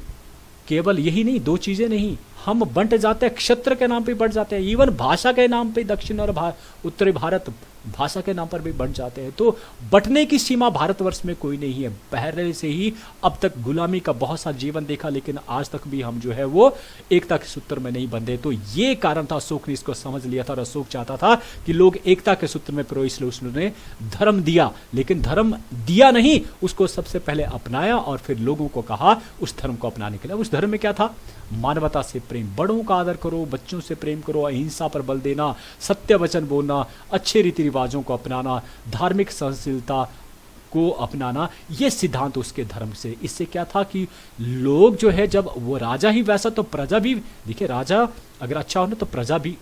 केवल यही नहीं, दो चीजें नहीं, हम बंट जाते हैं, क्षेत्र के नाम पे बंट जाते हैं, इवन भाषा के नाम पे दक्षिण और उत्तरी भारत भाषा के नाम पर भी बंट जाते हैं। तो बंटने की सीमा भारतवर्ष में कोई नहीं है। पहले से ही अब तक गुलामी का बहुत सा जीवन देखा, लेकिन आज तक भी हम जो है वो एकता के सूत्र में नहीं बंधे। तो ये कारण था, अशोक ने इसको समझ लिया था और अशोक चाहता था कि लोग एकता के सूत्र में पिरोए, इसलिए उसने धर्म दिया। लेकिन धर्म दिया नहीं, उसको सबसे पहले अपनाया और फिर लोगों को कहा उस धर्म को अपनाने के लिए। उस धर्म में क्या था, मानवता से प्रेम, बड़ों का आदर करो, बच्चों से प्रेम करो, अहिंसा पर बल देना, सत्य वचन बोलना, अच्छे रीति रिवाजों को अपनाना, धार्मिक सहनशीलता को अपनाना, ये सिद्धांत उसके धर्म से। इससे क्या था कि लोग जो है, जब वो राजा ही वैसा तो प्रजा भी, देखिए राजा अगर अच्छा हो ना तो प्रजा भी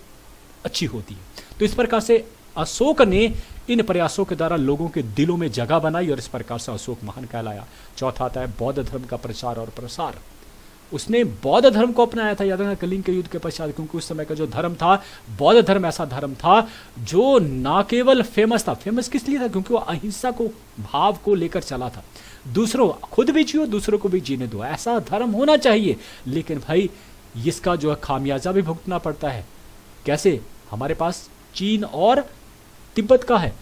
अच्छी होती है। तो इस प्रकार से अशोक ने इन प्रयासों के द्वारा लोगों के दिलों में जगह बनाई और इस प्रकार से अशोक महान कहलाया। चौथा आता है बौद्ध धर्म का प्रचार और प्रसार। उसने बौद्ध धर्म को अपनाया था, याद रखना, कलिंग के युद्ध के पश्चात, क्योंकि उस समय का जो धर्म था, बौद्ध धर्म ऐसा धर्म था जो ना केवल फेमस था, फेमस किस लिए था, क्योंकि वो अहिंसा को भाव को लेकर चला था, दूसरों खुद भी जियो दूसरों को भी जीने दो, ऐसा धर्म होना चाहिए। लेकिन भाई इसका जो है खामियाजा भी भुगतना पड़ता है। कैसे, हमारे पास चीन और तिब्बत का है।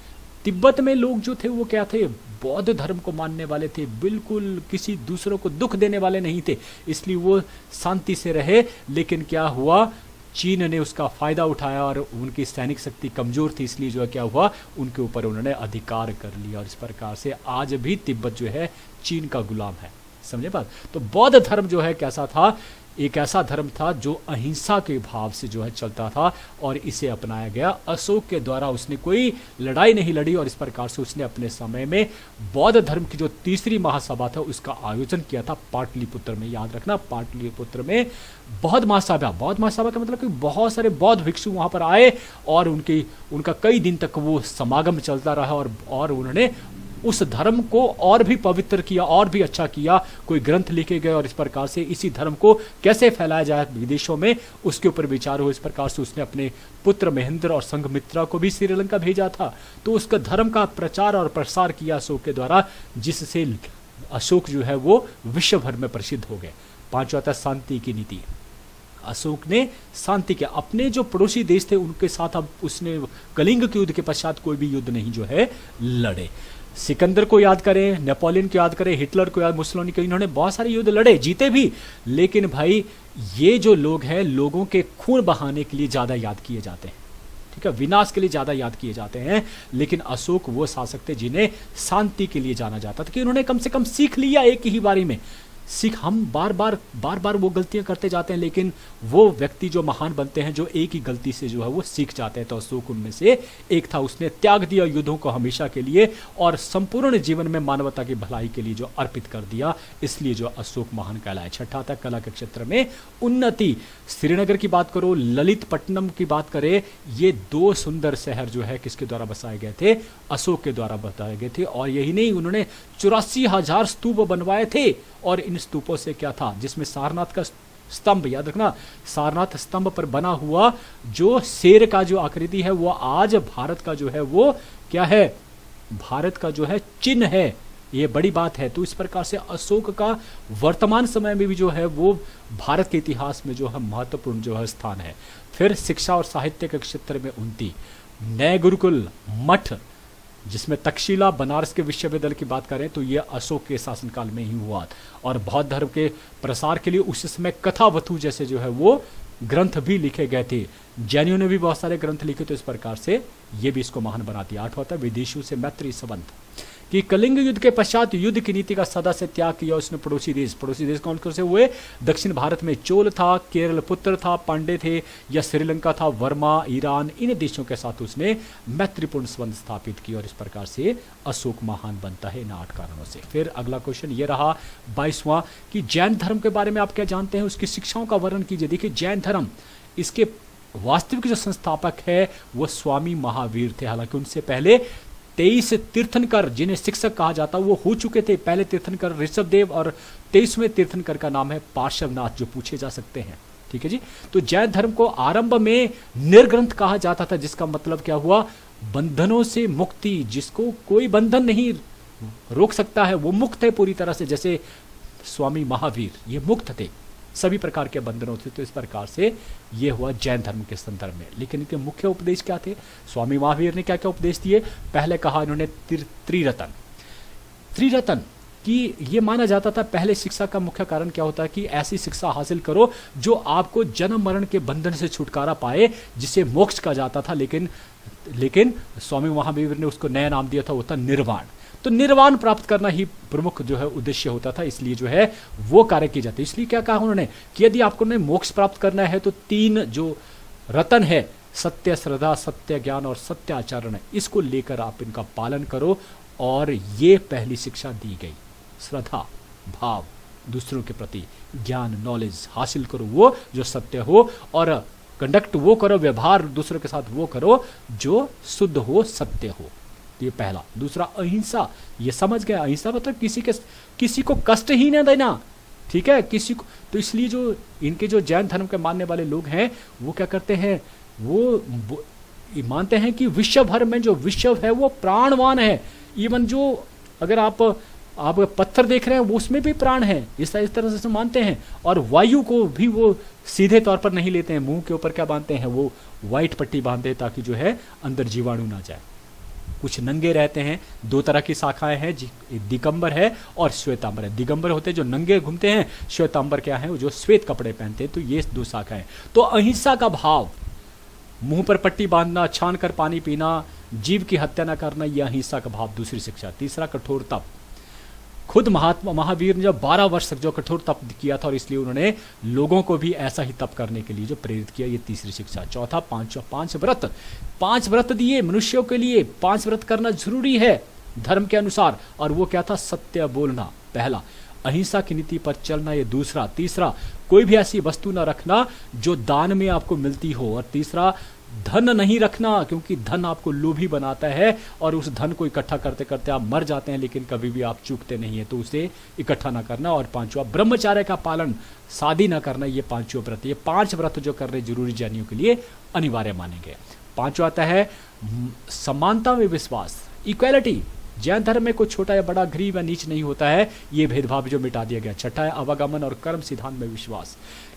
तिब्बत में लोग जो थे वो क्या थे, बौद्ध धर्म को मानने वाले थे, बिल्कुल किसी दूसरों को दुख देने वाले नहीं थे, इसलिए वो शांति से रहे। लेकिन क्या हुआ, चीन ने उसका फायदा उठाया और उनकी सैनिक शक्ति कमजोर थी, इसलिए जो है क्या हुआ, उनके ऊपर उन्होंने अधिकार कर लिया और इस प्रकार से आज भी तिब्बत जो है चीन का गुलाम है। समझे बात। तो बौद्ध धर्म जो है कैसा था, एक ऐसा धर्म था जो अहिंसा के भाव से जो है चलता था और इसे अपनाया गया। अशोक के द्वारा उसने कोई लड़ाई नहीं लड़ी और इस प्रकार से उसने अपने समय में बौद्ध धर्म की जो तीसरी महासभा था उसका आयोजन किया था पाटलिपुत्र में। याद रखना, पाटलिपुत्र में बौद्ध महासभा, बौद्ध महासभा का मतलब कि बहुत सारे बौद्ध भिक्षु वहां पर आए और उनका कई दिन तक वो समागम चलता रहा और उन्होंने उस धर्म को और भी पवित्र किया, और भी अच्छा किया। कोई ग्रंथ लिखे गए और इस प्रकार से इसी धर्म को कैसे फैलाया जाए विदेशों में, उसके ऊपर विचार हो। इस प्रकार से उसने अपने पुत्र महेंद्र और संघमित्रा को भी श्रीलंका भेजा था। तो उसका धर्म का प्रचार और प्रसार किया अशोक के द्वारा, जिससे अशोक जो है वो विश्व भर में प्रसिद्ध हो गए। पांचवा था शांति की नीति। अशोक ने शांति के, अपने जो पड़ोसी देश थे उनके साथ अब उसने कलिंग के युद्ध के पश्चात कोई भी युद्ध नहीं जो है लड़े। सिकंदर को याद करें, नेपोलियन को याद करें, हिटलर को याद, मुसोलिनी को, इन्होंने बहुत सारे युद्ध लड़े, जीते भी। लेकिन भाई ये जो लोग हैं, लोगों के खून बहाने के लिए ज्यादा याद किए जाते हैं, ठीक है, विनाश के लिए ज्यादा याद किए जाते हैं। लेकिन अशोक वो शासक थे जिन्हें शांति के लिए जाना जाता था, कि उन्होंने कम से कम सीख लिया एक ही बारी में। हम बार बार वो गलतियां करते जाते हैं, लेकिन वो व्यक्ति जो महान बनते हैं जो एक ही गलती से जो है वो सीख जाते हैं। तो अशोक उनमें से एक था। उसने त्याग दिया युद्धों को हमेशा के लिए और संपूर्ण जीवन में मानवता की भलाई के लिए जो अर्पित कर दिया, इसलिए जो अशोक महान कहलाया। छठा था कला के क्षेत्र में उन्नति। श्रीनगर की बात करो, ललितपट्टनम की बात करें, ये दो सुंदर शहर जो है किसके द्वारा बसाए गए थे, अशोक के द्वारा बताए गए थे। और यही नहीं, उन्होंने 84,000 स्तूप बनवाए थे और इन स्तूपों से क्या था, जिसमें सारनाथ का स्तंभ, याद रखना, सारनाथ स्तंभ पर बना हुआ जो शेर का जो आकृति है वो आज भारत का जो है वो क्या है, भारत का जो है चिन्ह है। ये बड़ी बात है। तो इस प्रकार से अशोक का वर्तमान समय में भी जो है वो भारत के इतिहास में जो है महत्वपूर्ण जो है स्थान है। फिर शिक्षा और साहित्य के क्षेत्र में उन्नति। नए गुरुकुल मठ, जिसमें तक्षशिला बनारस के विश्वविद्यालय की बात करें तो यह अशोक के शासनकाल में ही हुआ। और बौद्ध धर्म के प्रसार के लिए उस समय कथावथु जैसे जो है वो ग्रंथ भी लिखे गए थे। जैनियों ने भी बहुत सारे ग्रंथ लिखे, तो इस प्रकार से ये भी इसको महान बना दिया। आठवां था विदेशियों से मैत्री संबंध। कि कलिंग युद्ध के पश्चात युद्ध की नीति का सदा से त्याग किया उसने। पड़ोसी देश कौन कौन से हुए? दक्षिण भारत में चोल था, केरल पुत्र था, पांडे थे, या श्रीलंका था, वर्मा, ईरान, इन देशों के साथ उसने मैत्रीपूर्ण संबंध स्थापित किया और इस प्रकार से अशोक महान बनता है इन 8 कारणों से। फिर अगला क्वेश्चन ये रहा 22वां कि जैन धर्म के बारे में आप क्या जानते हैं, उसकी शिक्षाओं का वर्णन कीजिए। देखिए जैन धर्म, इसके वास्तविक जो संस्थापक है वो स्वामी महावीर थे। हालांकि उनसे पहले 23 तीर्थंकर जिन्हें शिक्षक कहा जाता वो हो चुके थे। पहले तीर्थंकर ऋषभदेव और 23वें तीर्थंकर का नाम है पार्श्वनाथ, जो पूछे जा सकते हैं। ठीक है जी। तो जैन धर्म को आरंभ में निर्ग्रंथ कहा जाता था, जिसका मतलब क्या हुआ? बंधनों से मुक्ति, जिसको कोई बंधन नहीं रोक सकता है, वो मुक्त है पूरी तरह से। जैसे स्वामी महावीर ये मुक्त थे सभी प्रकार के बंधनों से। तो इस प्रकार से ये हुआ जैन धर्म के संदर्भ में। लेकिन इनके मुख्य उपदेश क्या थे? स्वामी महावीर ने क्या क्या उपदेश दिए? पहले कहा इन्होंने त्रिरतन कि ये माना जाता था पहले शिक्षा का मुख्य कारण क्या होता है कि ऐसी शिक्षा हासिल करो जो आपको जन्म मरण के बंधन से छुटकारा पाए, जिसे मोक्ष कहा जाता था। लेकिन स्वामी महावीर ने उसको नया नाम दिया था, वो था निर्वाण। तो निर्वाण प्राप्त करना ही प्रमुख जो है उद्देश्य होता था, इसलिए जो है वो कार्य किए जाते। इसलिए क्या कहा उन्होंने कि यदि आपको मोक्ष प्राप्त करना है तो 3 जो रतन है, सत्य, श्रद्धा, सत्य ज्ञान और सत्य आचरण, इसको लेकर आप इनका पालन करो। और ये पहली शिक्षा दी गई। श्रद्धा भाव, दूसरों के प्रति ज्ञान, नॉलेज हासिल करो वो जो सत्य हो, और कंडक्ट वो करो, व्यवहार दूसरों के साथ वो करो जो शुद्ध हो, सत्य हो। ये पहला। दूसरा अहिंसा, ये समझ गया। अहिंसा मतलब किसी को कष्ट ही ना देना, ठीक है, किसी को। तो इसलिए जो इनके जो जैन धर्म के मानने वाले लोग हैं वो क्या करते हैं, वो मानते हैं कि विश्व भर में जो विश्व है वो प्राणवान है। इवन जो अगर आप पत्थर देख रहे हैं वो उसमें भी प्राण है, इस तरह से मानते हैं। और वायु को भी वो सीधे तौर पर नहीं लेते हैं, मुंह के ऊपर क्या बांधते हैं, वो व्हाइट पट्टी बांधते हैं ताकि जो है अंदर जीवाणु ना जाए। कुछ नंगे रहते हैं। 2 तरह की शाखाएं हैं, दिगंबर है और श्वेतांबर है। दिगंबर होते हैं जो नंगे घूमते हैं, श्वेतांबर क्या है, वो जो श्वेत कपड़े पहनते हैं। तो ये 2 शाखाएं। तो अहिंसा का भाव, मुंह पर पट्टी बांधना, छान कर पानी पीना, जीव की हत्या न करना, यह अहिंसा का भाव, दूसरी शिक्षा। तीसरा कठोर तप। खुद महात्मा महावीर ने जब 12 वर्ष तक जो कठोर तप किया था और इसलिए उन्होंने लोगों को भी ऐसा ही तप करने के लिए जो प्रेरित किया, ये तीसरी शिक्षा। चौथा 5 व्रत। 5 व्रत दिए मनुष्यों के लिए। 5 व्रत करना जरूरी है धर्म के अनुसार, और वो क्या था? सत्य बोलना पहला, अहिंसा की नीति पर चलना ये दूसरा, तीसरा कोई भी ऐसी वस्तु ना रखना जो दान में आपको मिलती हो, और तीसरा धन नहीं रखना, क्योंकि धन आपको लोभी बनाता है और उस धन को इकट्ठा करते करते आप मर जाते हैं, लेकिन कभी भी आप चूकते नहीं है, तो उसे इकट्ठा ना करना। और 5वां ब्रह्मचार्य का पालन, शादी ना करना, ये 5 व्रत। ये 5 व्रत जो करने जरूरी जैनियों के लिए अनिवार्य माने गए। 5वां आता है समानता में विश्वास, इक्वालिटी। जैन धर्म में कोई छोटा या बड़ा, गरीब या नीच नहीं होता है, ये भेदभाव जो मिटा दिया गया। 6ठा है आवागमन और कर्म सिद्धांत में विश्वास,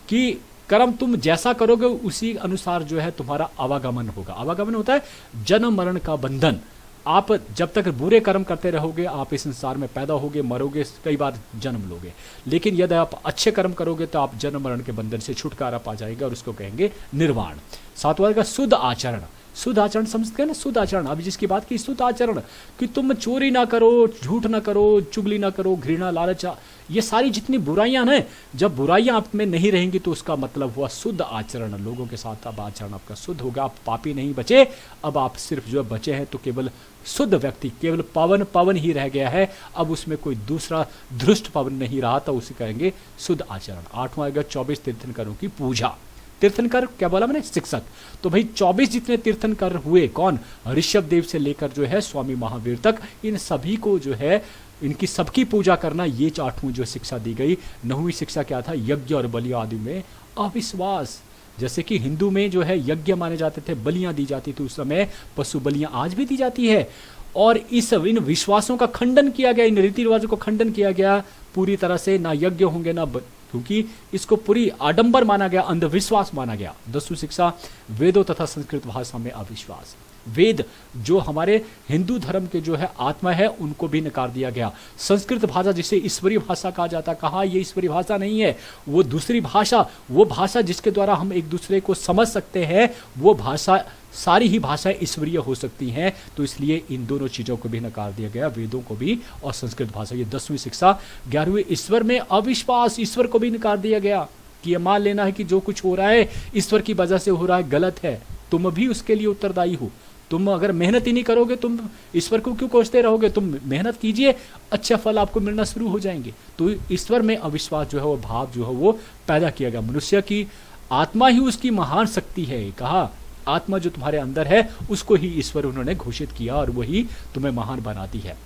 कि कर्म तुम जैसा करोगे उसी अनुसार जो है तुम्हारा आवागमन होगा। आवागमन होता है जन्म मरण का बंधन। आप जब तक बुरे कर्म करते रहोगे आप इस संसार में पैदा होगे, मरोगे, कई बार जन्म लोगे। लेकिन यदि आप अच्छे कर्म करोगे तो आप जन्म मरण के बंधन से छुटकारा पा जाएगा, और उसको कहेंगे निर्वाण। 7वां का शुद्ध आचरण। शुद्ध आचरण समझते हैं ना? शुद्ध आचरण, अभी जिसकी बात की, शुद्ध आचरण कि तुम चोरी ना करो, झूठ ना करो, चुगली ना करो, घृणा, लालच, ये सारी जितनी बुराइयां हैं, जब बुराइयां आप में नहीं रहेंगी तो उसका मतलब हुआ शुद्ध आचरण। लोगों के साथ अब आचरण आपका शुद्ध होगा, आप पापी नहीं बचे, अब आप सिर्फ जो बचे हैं तो केवल शुद्ध व्यक्ति, केवल पवन ही रह गया है, अब उसमें कोई दूसरा धृष्ट पवन नहीं रहा, तो उसे कहेंगे शुद्ध आचरण। 8वां आएगा 24 तीर्थंकरों की पूजा। तीर्थंकर क्या बोला मैंने? शिक्षक। तो भाई 24 जितने तीर्थंकर हुए, कौन? ऋषभदेव से लेकर जो है स्वामी महावीर तक, इन सभी को जो है इनकी सबकी पूजा करना, ये 8वीं जो शिक्षा दी गई। 9वीं शिक्षा क्या था? यज्ञ और बलि आदि में अविश्वास। जैसे कि हिंदू में जो है यज्ञ माने जाते थे, बलियां दी जाती थी उस समय, पशु बलियां आज भी दी जाती है। और इन विश्वासों का खंडन किया गया, इन रीति रिवाजों को खंडन किया गया पूरी तरह से। ना यज्ञ होंगे ना, क्योंकि इसको पूरी आडंबर माना गया, अंधविश्वास माना गया। 10वीं शिक्षा वेदों तथा संस्कृत भाषा में अविश्वास। वेद जो हमारे हिंदू धर्म के जो है आत्मा है उनको भी नकार दिया गया। संस्कृत भाषा जिसे ईश्वरीय भाषा कहा जाता, कहा यह ईश्वरीय भाषा नहीं है, वो दूसरी भाषा, वो भाषा जिसके द्वारा हम एक दूसरे को समझ सकते हैं, वो भाषा, सारी ही भाषाएं ईश्वरीय हो सकती हैं। तो इसलिए इन दोनों चीज़ों को भी नकार दिया गया, वेदों को भी और संस्कृत भाषा। ये 10वीं शिक्षा। 11वीं, ईश्वर में अविश्वास, ईश्वर को भी नकार दिया गया कि ये मान लेना है कि जो कुछ हो रहा है ईश्वर की वजह से हो रहा है, गलत है, तुम भी उसके लिए उत्तरदायी हो। तुम अगर मेहनत ही नहीं करोगे, तुम ईश्वर को क्यों कोसते रहोगे, तुम मेहनत कीजिए, अच्छा फल आपको मिलना शुरू हो जाएंगे। तो ईश्वर में अविश्वास जो है वो भाव जो है वो पैदा किया गया। मनुष्य की आत्मा ही उसकी महान शक्ति है, कहा आत्मा जो तुम्हारे अंदर है उसको ही ईश्वर उन्होंने घोषित किया और वही तुम्हें महान बनाती है।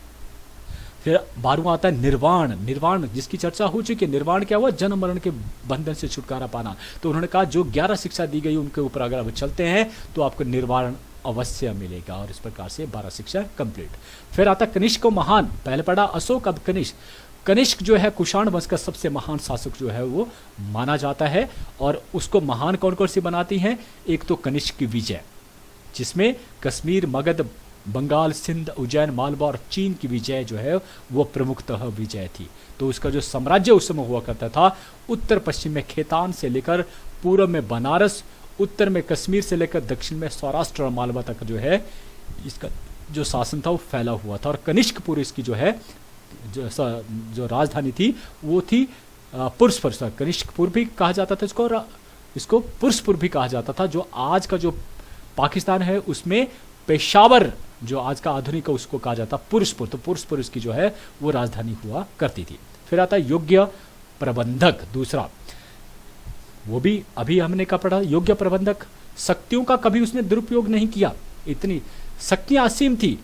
फिर 12वां आता है निर्वाण। निर्वाण जिसकी चर्चा हो चुकी है। निर्वाण क्या हुआ, जन्म मरण के बंधन से छुटकारा पाना। तो उन्होंने कहा जो 11 शिक्षा दी गई उनके ऊपर अगर आप चलते हैं तो आपको निर्वाण अवश्य मिलेगा। और इस प्रकार से 12 शिक्षा कंप्लीट। फिर आता कनिष्क महान, पहले पढ़ा अशोक, अब कनिष्क। कनिष्क जो है कुषाण वंश का सबसे महान शासक जो है वो माना जाता है। और उसको महान कौन कौन सी बनाती हैं, एक तो कनिष्क की विजय, जिसमें कश्मीर, मगध, बंगाल, सिंध, उज्जैन, मालवा और चीन की विजय जो है वो प्रमुखतः विजय थी। तो उसका जो साम्राज्य उस समय हुआ करता था, उत्तर पश्चिम में खेतान से लेकर पूर्व में बनारस, उत्तर में कश्मीर से लेकर दक्षिण में सौराष्ट्र और मालवा तक जो है इसका जो शासन था वो फैला हुआ था। और कनिष्कपुर इसकी जो है जो राजधानी थी वो थी पुरुषपुर। कनिष्कपुर भी कहा जाता था इसको पुरुषपुर भी कहा जाता था। जो आज का जो पाकिस्तान है उसमें पेशावर जो आज का आधुनिक है उसको कहा जाता पुरुषपुर। तो पुरुषपुर इसकी जो है वो राजधानी हुआ करती थी। फिर आता है योग्य प्रबंधक, दूसरा, वो भी अभी हमने कहा पढ़ा। योग्य प्रबंधक, शक्तियों का कभी उसने दुरुपयोग नहीं किया, इतनी शक्तियां असीम थी।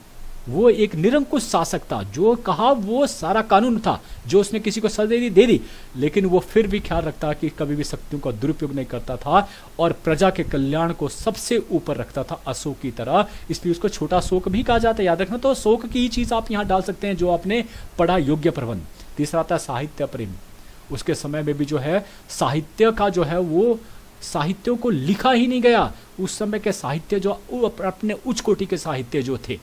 वो एक निरंकुश शासक था, जो कहा वो सारा कानून था, जो उसने किसी को सजा दे दी, लेकिन वो फिर भी ख्याल रखता कि कभी भी शक्तियों का दुरुपयोग नहीं करता था और प्रजा के कल्याण को सबसे ऊपर रखता था, अशोक की तरह। इसलिए उसको छोटा अशोक भी कहा जाता है, याद रखना। तो अशोक की ही चीज आप यहाँ डाल सकते हैं जो आपने पढ़ा, योग्य प्रबंध। तीसरा आता है साहित्य प्रेम। उसके समय में भी जो है साहित्य का जो है वो साहित्यों को लिखा ही नहीं गया। उस समय के साहित्य जो अपने उच्च कोटि के साहित्य जो थे,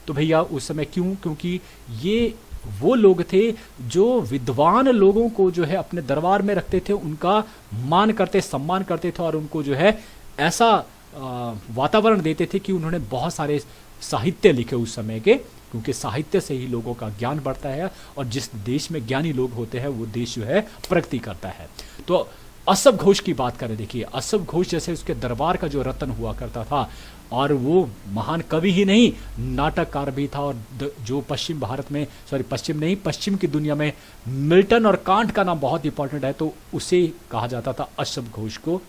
तो भैया उस समय क्यों, क्योंकि ये वो लोग थे जो विद्वान लोगों को जो है अपने दरबार में रखते थे, उनका मान करते, सम्मान करते थे और उनको जो है ऐसा वातावरण देते थे कि उन्होंने बहुत सारे साहित्य लिखे उस समय के, क्योंकि साहित्य से ही लोगों का ज्ञान बढ़ता है और जिस देश में ज्ञानी लोग होते हैं वो देश जो है प्रगति करता है। तो अशब घोष की बात करें, देखिए अशब घोष जैसे उसके दरबार का जो रतन हुआ करता था, और वो महान कवि ही नहीं नाटककार भी था। और जो पश्चिम भारत में, पश्चिम की दुनिया में मिल्टन और कांट का नाम बहुत इंपॉर्टेंट है, तो उसे कहा जाता था अशब घोष को।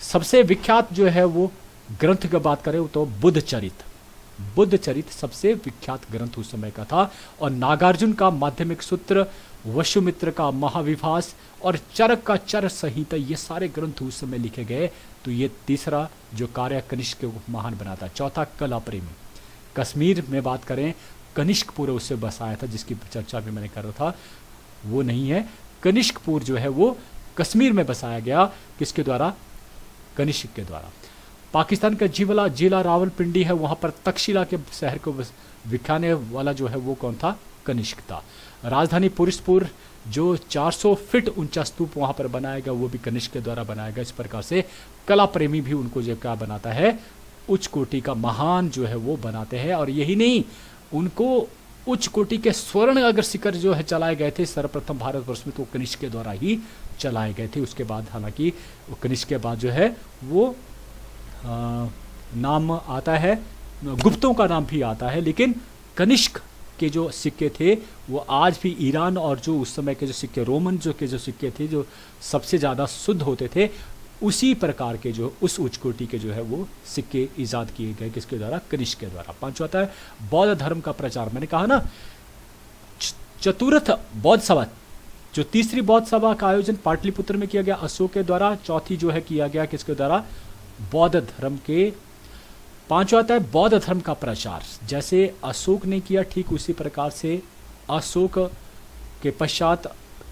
सबसे विख्यात जो है वो ग्रंथ की बात करें तो बुद्ध चरित सबसे विख्यात ग्रंथ उस समय का था। और नागार्जुन का माध्यमिक सूत्र, वसुमित्र का महाविभास और चरक का चर संहिता, ये सारे ग्रंथ उस समय लिखे गए। तो ये तीसरा जो कार्य कनिष्क को महान बनाता है। चौथा कला प्रेमी। कश्मीर में बात करें, कनिष्कपुर उससे बसाया था, जिसकी चर्चा भी मैंने कर रहा था, वो नहीं है। कनिष्कपुर जो है वो कश्मीर में बसाया गया, किसके द्वारा, कनिष्क के द्वारा। पाकिस्तान का जिला रावलपिंडी है, वहां पर तक्षशिला के शहर को दिखाने वाला जो है वो कौन था, कनिष्क था। राजधानी पुरुषपुर, जो 400 फीट ऊंचा स्तूप वहां पर बनाया गया, वो भी कनिष्क के द्वारा बनाया गया। इस प्रकार से कला प्रेमी भी उनको जो क्या बनाता है, उच्च कोटि का महान जो है वो बनाते हैं। और यही नहीं, उनको उच्च कोटि के स्वर्ण अगर शिखर जो है चलाए गए थे सर्वप्रथम भारतवर्ष में, तो कनिष्क के द्वारा ही चलाए गए थे। उसके बाद हालांकि कनिष्क के बाद जो है वो नाम आता है, गुप्तों का नाम भी आता है, लेकिन कनिष्क के जो सिक्के थे वो आज भी ईरान और जो उस समय के जो सिक्के, रोमन जो के जो सिक्के थे जो सबसे ज़्यादा शुद्ध होते थे, उसी प्रकार के जो उस उच्च कोटि के जो है वो सिक्के ईजाद किए गए, किसके द्वारा, कनिष्क के द्वारा। पांचवा आता है बौद्ध धर्म का प्रचार। मैंने कहा ना, चतुर्थ बौद्ध सभा, जो तीसरी बौद्ध सभा का आयोजन पाटलिपुत्र में किया गया अशोक के द्वारा। चौथी जो है किया गया किसके द्वारा, बौद्ध धर्म के। पांचवा आता है बौद्ध धर्म का प्रचार। जैसे अशोक ने किया, ठीक उसी प्रकार से अशोक के पश्चात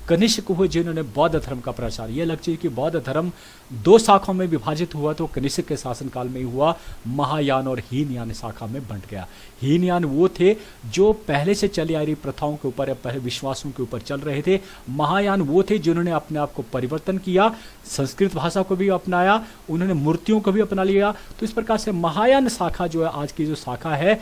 कनिष्क हुए जिन्होंने बौद्ध धर्म का प्रचार, यह लग चाहिए कि बौद्ध धर्म दो शाखाओं में विभाजित हुआ तो कनिष्क के शासनकाल में ही हुआ, महायान और हीनयान शाखा में बंट गया। हीनयान वो थे जो पहले से चली आ रही प्रथाओं के ऊपर या पहले विश्वासों के ऊपर चल रहे थे। महायान वो थे जिन्होंने अपने आप को परिवर्तन किया, संस्कृत भाषा को भी अपनाया, उन्होंने मूर्तियों को भी अपना लिया। तो इस प्रकार से महायान शाखा जो है, आज की जो शाखा है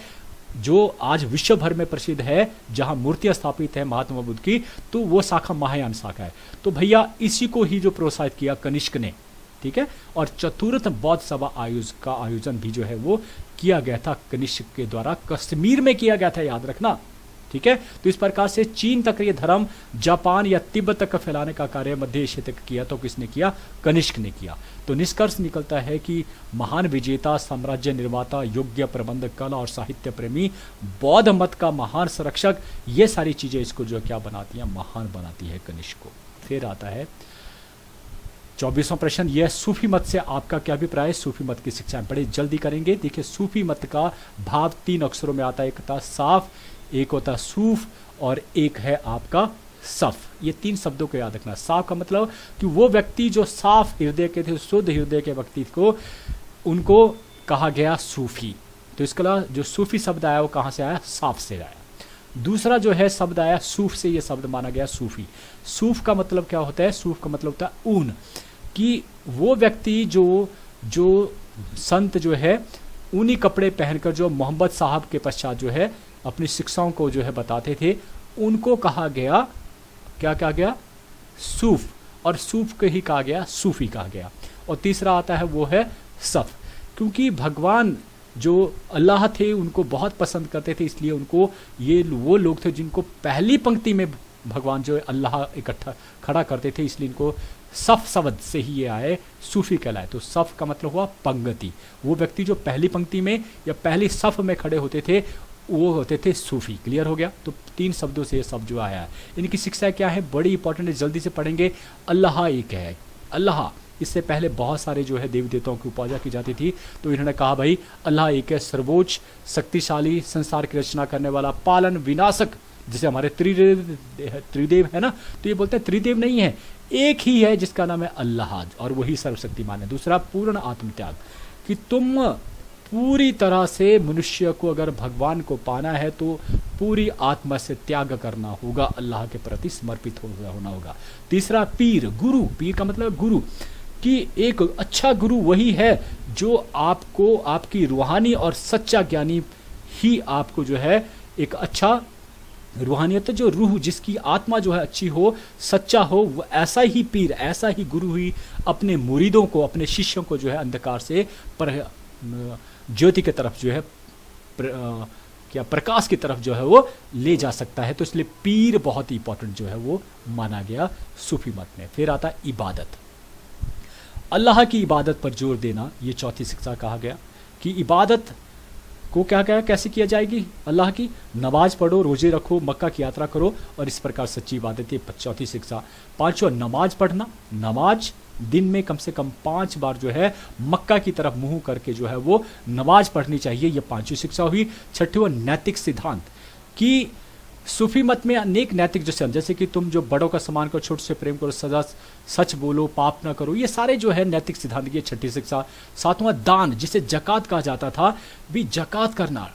जो आज विश्व भर में प्रसिद्ध है, जहां मूर्तियां स्थापित है महात्मा बुद्ध की, तो वो शाखा महायान शाखा है। तो भैया इसी को ही जो प्रोत्साहित किया कनिष्क ने, ठीक है। और चतुर्थ बौद्ध सभा का आयोजन भी जो है वो किया गया था कनिष्क के द्वारा, कश्मीर में किया गया था, याद रखना, ठीक है। तो इस प्रकार से चीन तक ये धर्म, जापान या तिब्बत तक फैलाने का कार्य मध्य एशिया तक किया तो किसने किया? कनिष्क ने किया। तो निष्कर्ष निकलता है कि महान विजेता, साम्राज्य निर्माता, योग्य प्रबंधक, कला और साहित्य प्रेमी, बौद्ध मत का महान संरक्षक, ये सारी चीजें इसको जो क्या बनाती हैं? महान बनाती है कनिष्क को। फिर आता है 24वां प्रश्न, यह सूफी मत से आपका क्या अभिप्राय है? सूफी मत की शिक्षाएं बड़े जल्दी करेंगे। देखिए सूफी मत का भाव 3 अक्षरों में आता है, एक होता साफ, एक होता सूफ और एक है आपका सफ। ये 3 शब्दों को याद रखना। साफ का मतलब कि वो व्यक्ति जो साफ हृदय के थे, शुद्ध हृदय के व्यक्ति को, उनको कहा गया सूफी। तो इसके अलावा जो सूफी शब्द आया वो कहाँ से आया? साफ से आया। दूसरा जो है शब्द आया सूफ से, ये शब्द माना गया सूफी। सूफ का मतलब क्या होता है? सूफ का मतलब होता है ऊन, कि वो व्यक्ति जो संत जो है ऊनी कपड़े पहनकर जो मोहम्मद साहब के पश्चात जो है अपनी शिक्षाओं को जो है बताते थे, उनको कहा गया, क्या कहा गया? सूफ। और सूफ को ही कहा गया सूफी कहा गया। और तीसरा आता है वो है सफ, क्योंकि भगवान जो अल्लाह थे उनको बहुत पसंद करते थे, इसलिए उनको ये वो लोग थे जिनको पहली पंक्ति में भगवान जो अल्लाह इकट्ठा खड़ा करते थे, इसलिए इनको सफ शब्द से ही ये आए, सूफी कहलाए। तो सफ का मतलब हुआ पंक्ति, वो व्यक्ति जो पहली पंक्ति में या पहली सफ में खड़े होते थे वो होते थे सूफी। क्लियर हो गया? तो 3 शब्दों से ये शब्द जो आया है, इनकी शिक्षा क्या है? बड़ी इंपॉर्टेंट है, जल्दी से पढ़ेंगे। अल्लाह एक है, अल्लाह। इससे पहले बहुत सारे जो है देवी देवताओं की पूजा की जाती थी, तो इन्होंने कहा भाई अल्लाह एक है, सर्वोच्च, शक्तिशाली, संसार की रचना करने वाला, पालन विनाशक। जैसे हमारे त्रिदेव है ना, तो ये बोलते हैं त्रिदेव नहीं है, एक ही है जिसका नाम है अल्लाह, और वही सर्वशक्तिमान है। दूसरा पूर्ण आत्मत्याग, कि तुम पूरी तरह से मनुष्य को अगर भगवान को पाना है तो पूरी आत्मा से त्याग करना होगा, अल्लाह के प्रति समर्पित होना होगा। तीसरा पीर, गुरु। पीर का मतलब गुरु, कि एक अच्छा गुरु वही है जो आपको, आपकी रूहानी और सच्चा ज्ञानी ही आपको जो है एक अच्छा रूहानियत, जो रूह, जिसकी आत्मा जो है अच्छी हो, सच्चा हो, वो ऐसा ही पीर, ऐसा ही गुरु ही अपने मुरीदों को, अपने शिष्यों को जो है अंधकार से ज्योति की तरफ जो है क्या प्रकाश की तरफ जो है वो ले जा सकता है। तो इसलिए पीर बहुत ही इंपॉर्टेंट जो है वो माना गया सूफी मत में। फिर आता है इबादत, अल्लाह की इबादत पर जोर देना, ये चौथी शिक्षा कहा गया कि इबादत को क्या क्या कैसे किया जाएगी? अल्लाह की नमाज पढ़ो, रोजे रखो, मक्का की यात्रा करो, और इस प्रकार सच्ची इबादत। ये चौथी शिक्षा। 5वां नमाज पढ़ना, नमाज दिन में कम से कम 5 बार जो है मक्का की तरफ मुंह करके जो है वो नमाज पढ़नी चाहिए, ये 5वीं शिक्षा हुई। 6वां नैतिक सिद्धांत, कि सूफी मत में अनेक नैतिक जो सिद्धांत, जैसे कि तुम जो बड़ों का सम्मान करो, छोटे से प्रेम करो, सदा सच बोलो, पाप ना करो, ये सारे जो है नैतिक सिद्धांत की 6ठी शिक्षा। 7वां दान, जिसे जकात कहा जाता था, भी जकात करना,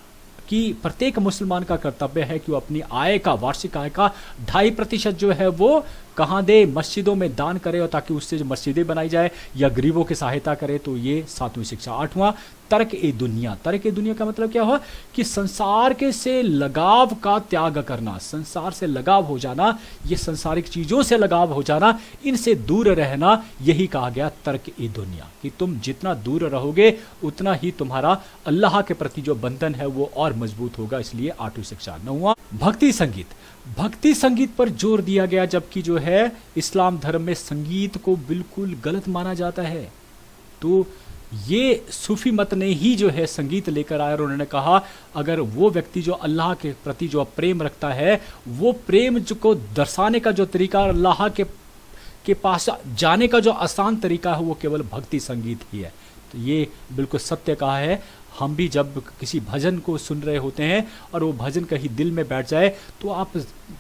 कि प्रत्येक मुसलमान का कर्तव्य है कि वो अपनी आय का, वार्षिक आय का 2.5% जो है वो कहाँ दे? मस्जिदों में दान करे, और ताकि उससे जो मस्जिदें बनाई जाए या गरीबों की सहायता करे। तो ये 7वीं शिक्षा। 8वां तर्क ए दुनिया। तर्क ए दुनिया का मतलब क्या हुआ? कि संसार के से लगाव का त्याग करना, संसार से लगाव हो जाना, ये संसारिक चीजों से लगाव हो जाना, इनसे दूर रहना, यही कहा गया तर्क ए दुनिया, कि तुम जितना दूर रहोगे उतना ही तुम्हारा अल्लाह के प्रति जो बंधन है वो और मजबूत होगा, इसलिए 8वीं शिक्षा। 9वां भक्ति संगीत। भक्ति संगीत पर जोर दिया गया, जबकि जो है इस्लाम धर्म में संगीत को बिल्कुल गलत माना जाता है। तो ये सूफी मत ने ही जो है संगीत लेकर आया, और उन्होंने कहा अगर वो व्यक्ति जो अल्लाह के प्रति जो प्रेम रखता है, वो प्रेम को दर्शाने का जो तरीका, अल्लाह के पास जाने का जो आसान तरीका है, वो केवल भक्ति संगीत ही है। तो ये बिल्कुल सत्य कहा है। हम भी जब किसी भजन को सुन रहे होते हैं और वो भजन कहीं दिल में बैठ जाए तो आप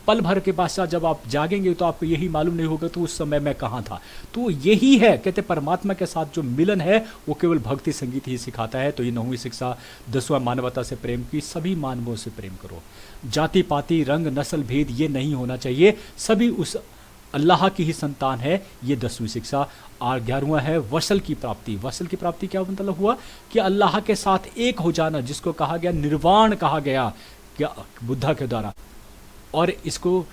पल भर के पश्चात जब आप जागेंगे तो आपको यही मालूम नहीं होगा तो उस समय मैं कहाँ था। तो यही है, कहते परमात्मा के साथ जो मिलन है वो केवल भक्ति संगीत ही सिखाता है। तो ये 9वीं शिक्षा 10वां मानवता से प्रेम की, सभी मानवों से प्रेम करो, जाति पाति रंग नस्ल भेद ये नहीं होना चाहिए, सभी उस अल्लाह की ही संतान है। ये 10वीं शिक्षा। और 11वां है वसल की प्राप्ति। वसल की प्राप्ति क्या मतलब हुआ कि अल्लाह के साथ एक हो जाना, जिसको कहा गया निर्वाण कहा गया क्या बुद्धा के द्वारा। और इसको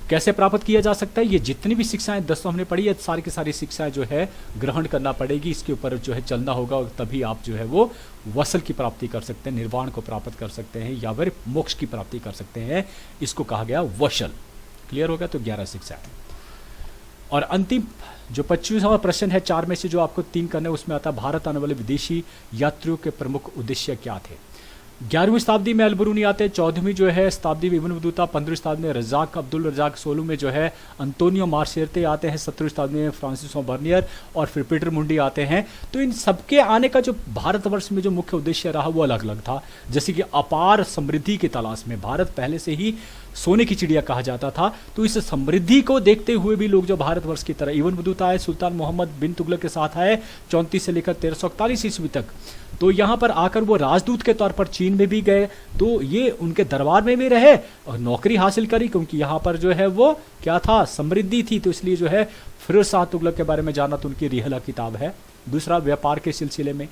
कैसे प्राप्त किया जा सकता है? ये जितनी भी शिक्षाएं 10 हमने पढ़ी है, सारी की सारी शिक्षाएं जो है ग्रहण करना पड़ेगी, इसके ऊपर जो है चलना होगा, और तभी आप जो है वो वसल की प्राप्ति कर सकते हैं, निर्वाण को प्राप्त कर सकते हैं या फिर मोक्ष की प्राप्ति कर सकते हैं। इसको कहा गया वसल। क्लियर होगा? तो 11 शिक्षा है। और अंतिम जो 25वां प्रश्न है 4 में से जो आपको 3 करने, उसमें आता है भारत आने वाले विदेशी यात्रियों के प्रमुख उद्देश्य क्या थे। 11वीं शताब्दी में अल-बरूनी आते हैं, 14वीं जो है शताब्दी में इब्न बतूता, 15वीं शताब्दी में रज़ाक अब्दुल रज़ाक, 16वीं में जो है अंतोनियो मार्सियरते आते हैं, 17वीं शताब्दी में फ्रांसिसो बर्नियर और फिर पीटर मुंडी आते हैं। तो इन सबके आने का जो भारतवर्ष में जो मुख्य उद्देश्य रहा वो अलग अलग था। जैसे कि अपार समृद्धि की तलाश में, भारत पहले से ही सोने की चिड़िया कहा जाता था, तो इस समृद्धि को देखते हुए भी लोग जो भारतवर्ष की तरह, इब्न बतूता आए सुल्तान मोहम्मद बिन तुगलक के साथ आए 34 से लेकर 1341 ईस्वी तक। तो यहाँ पर आकर वो राजदूत के तौर पर चीन में भी गए, तो ये उनके दरबार में भी रहे और नौकरी हासिल करी, क्योंकि यहाँ पर जो है वो क्या था, समृद्धि थी। तो इसलिए जो है फिरोज शाह तुगलक के बारे में जाना तो उनकी रिहला किताब है। दूसरा, व्यापार के सिलसिले में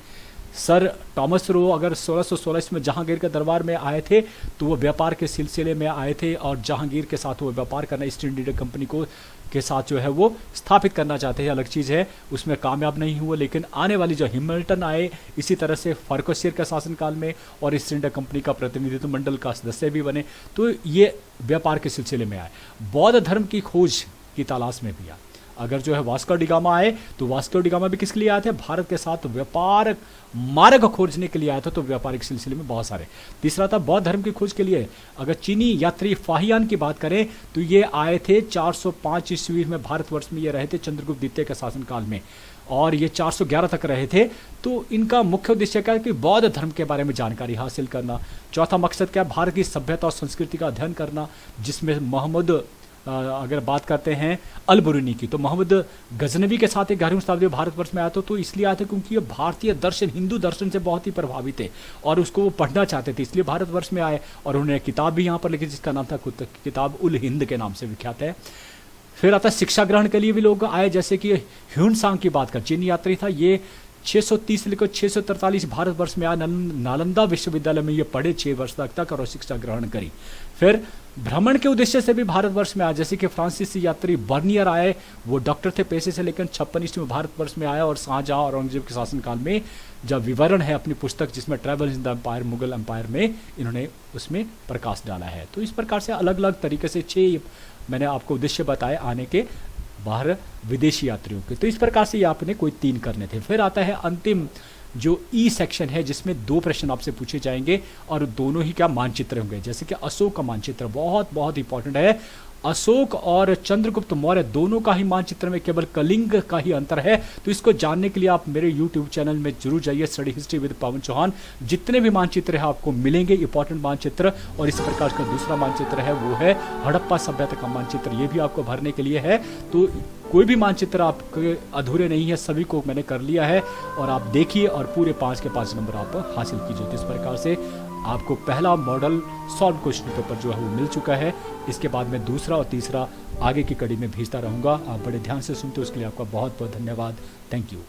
सर टॉमस रो अगर 1616 में जहांगीर के दरबार में आए थे तो वो व्यापार के सिलसिले में आए थे और जहांगीर के साथ वो व्यापार करना, ईस्ट इंडिया कंपनी को के साथ जो है वो स्थापित करना चाहते हैं। अलग चीज़ है, उसमें कामयाब नहीं हुआ। लेकिन आने वाली जो हिमिल्टन आए, इसी तरह से फर्कोशियर का शासनकाल में और ईस्ट इंडिया कंपनी का प्रतिनिधित्व मंडल का सदस्य भी बने, तो ये व्यापार के सिलसिले में आए। बौद्ध धर्म की खोज की तलाश में भी आए। अगर जो है वास्को डिगामा आए तो वास्को डिगामा भी किसके लिए आए थे? भारत के साथ व्यापार मार्ग खोजने के लिए आया था। तो व्यापारिक सिलसिले में बहुत सारे। तीसरा था बौद्ध धर्म की खोज के लिए। अगर चीनी यात्री फाहियान की बात करें तो ये आए थे 405 ईस्वी में, भारतवर्ष में ये रहे थे चंद्रगुप्त द्वितीय के शासनकाल में, और ये 411 तक रहे थे। तो इनका मुख्य उद्देश्य क्या है कि बौद्ध धर्म के बारे में जानकारी हासिल करना। चौथा मकसद क्या है? भारत की सभ्यता और संस्कृति का अध्ययन करना, जिसमें मोहम्मद अगर बात करते हैं अल-बरूनी की, तो मोहम्मद गजनवी के साथ 11वीं शताब्दी में भारतवर्ष में आया तो इसलिए आए थे क्योंकि ये भारतीय दर्शन, हिंदू दर्शन से बहुत ही प्रभावित थे और उसको वो पढ़ना चाहते थे, इसलिए भारतवर्ष में आए। और उन्होंने किताब भी यहाँ पर लिखी जिसका नाम था किताब उल हिंद के नाम से विख्यात है। फिर आता शिक्षा ग्रहण के लिए भी लोग आए, जैसे कि ह्यून सांग की बात कर, चीनी यात्री था, ये 630 से लेकर 643 भारतवर्ष में आया, नालंदा विश्वविद्यालय में ये पढ़े 6 वर्ष तक और शिक्षा ग्रहण करी। फिर भ्रमण के उद्देश्य से भी भारतवर्ष में आया, जैसे कि फ्रांसीसी यात्री बर्नियर आए, वो डॉक्टर थे पेशे से, लेकिन 56 ईस्वी में भारतवर्ष में आया और शाहजहां और औरंगजेब के शासनकाल में जब विवरण है अपनी पुस्तक जिसमें travel in the empire, Mughal empire में इन्होंने उसमें प्रकाश डाला है। तो इस प्रकार से अलग अलग तरीके से 6 मैंने आपको उद्देश्य बताए आने के बाहर विदेशी यात्रियों के। तो इस प्रकार से ये आपने कोई 3 करने थे। फिर आता है अंतिम जो ई सेक्शन है, जिसमें 2 प्रश्न आपसे पूछे जाएंगे और दोनों ही क्या मानचित्र होंगे। जैसे कि अशोक का मानचित्र बहुत बहुत इंपॉर्टेंट है। अशोक और चंद्रगुप्त मौर्य दोनों का ही मानचित्र में केवल कलिंग का ही अंतर है। तो इसको जानने के लिए आप मेरे यूट्यूब चैनल में जरूर जाइए, स्टडी हिस्ट्री विद पवन चौहान। जितने भी मानचित्र है आपको मिलेंगे, इंपॉर्टेंट मानचित्र। और इस प्रकार का दूसरा मानचित्र है वो है हड़प्पा सभ्यता का मानचित्र, ये भी आपको भरने के लिए है। तो कोई भी मानचित्र आपके अधूरे नहीं है, सभी को मैंने कर लिया है और आप देखिए और पूरे 5 के 5 नंबर आप हासिल कीजिए। तो इस प्रकार से आपको पहला मॉडल सॉल्व क्वेश्चन पेपर जो है वो मिल चुका है। इसके बाद मैं दूसरा और तीसरा आगे की कड़ी में भेजता रहूँगा। आप बड़े ध्यान से सुनते हो उसके लिए आपका बहुत बहुत धन्यवाद। Thank you.